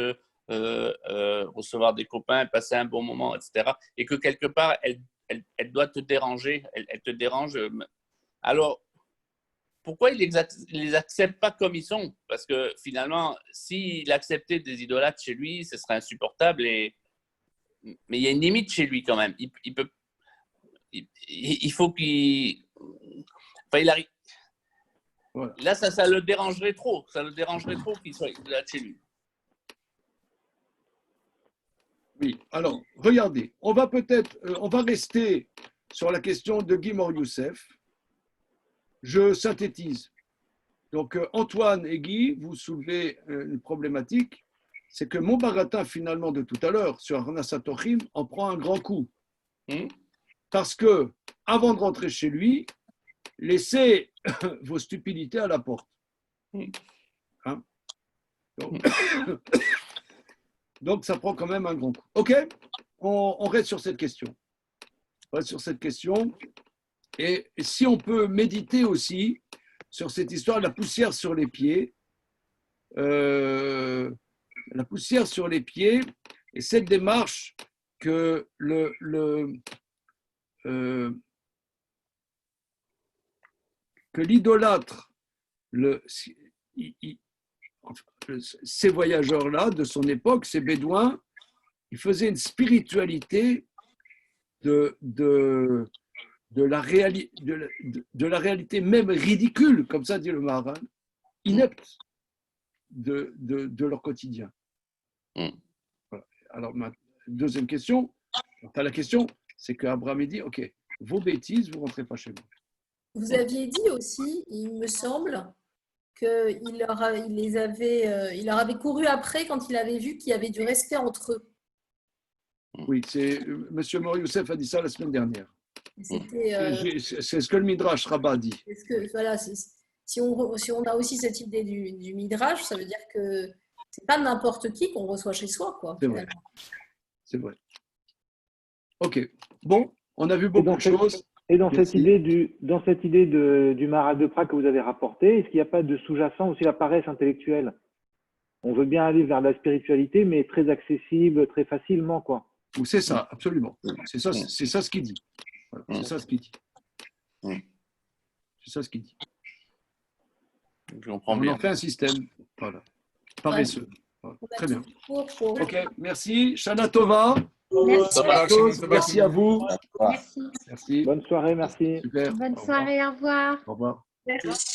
recevoir des copains, passer un bon moment, etc. Et que quelque part, elle doit te déranger, elle te dérange. Alors, pourquoi il ne les accepte pas comme ils sont? Parce que finalement, s'il acceptait des idolâtres chez lui, ce serait insupportable. Mais il y a une limite chez lui quand même. Il faut qu'il... Enfin, il arrive... Voilà. Là, ça le dérangerait trop. Ça le dérangerait trop qu'il soit idolâtre chez lui. Oui, alors, regardez, on va rester sur la question de Guy Mor-Youssef. Je synthétise. Donc, Antoine et Guy, vous soulevez une problématique, c'est que mon baratin, finalement, de tout à l'heure, sur Arnas Hatochim, en prend un grand coup. Parce que, avant de rentrer chez lui, laissez vos stupidités à la porte. Hein? Donc, ça prend quand même un grand coup. OK? On reste sur cette question. On reste sur cette question. Et si on peut méditer aussi sur cette histoire de la poussière sur les pieds, la poussière sur les pieds et cette démarche que que l'idolâtre, ces voyageurs-là de son époque, ces bédouins, ils faisaient une spiritualité de la réalité même ridicule, comme ça dit le Maharal, inepte de leur quotidien. Voilà. Alors, ma deuxième question, la question, c'est qu'Abraham dit, OK, vos bêtises, vous ne rentrez pas chez moi. Vous aviez dit aussi, il me semble, qu'il leur avait couru après quand il avait vu qu'il y avait du respect entre eux. Oui, M. Mor-Youssef a dit ça la semaine dernière. C'était, c'est ce que le Midrash Rabbah dit. Voilà, si on a aussi cette idée du Midrash, ça veut dire que c'est pas n'importe qui qu'on reçoit chez soi, quoi. C'est vrai. C'est vrai. OK. Bon, on a vu beaucoup de choses. Et dans cette idée du Maharal de Prague que vous avez rapporté, est-ce qu'il n'y a pas de sous-jacent aussi la paresse intellectuelle? On veut bien aller vers la spiritualité, mais très accessible, très facilement, quoi. C'est ça, absolument. C'est ça ce qu'il dit. Voilà, c'est ça ce qu'il dit. C'est ça ce qu'il dit. On en fait un système. Voilà. Paresseux. Voilà. Très bien. OK, merci. Shana Tova. Merci à vous. Merci. Merci. Bonne soirée, merci. Super. Bonne soirée, au revoir. Au revoir. Merci.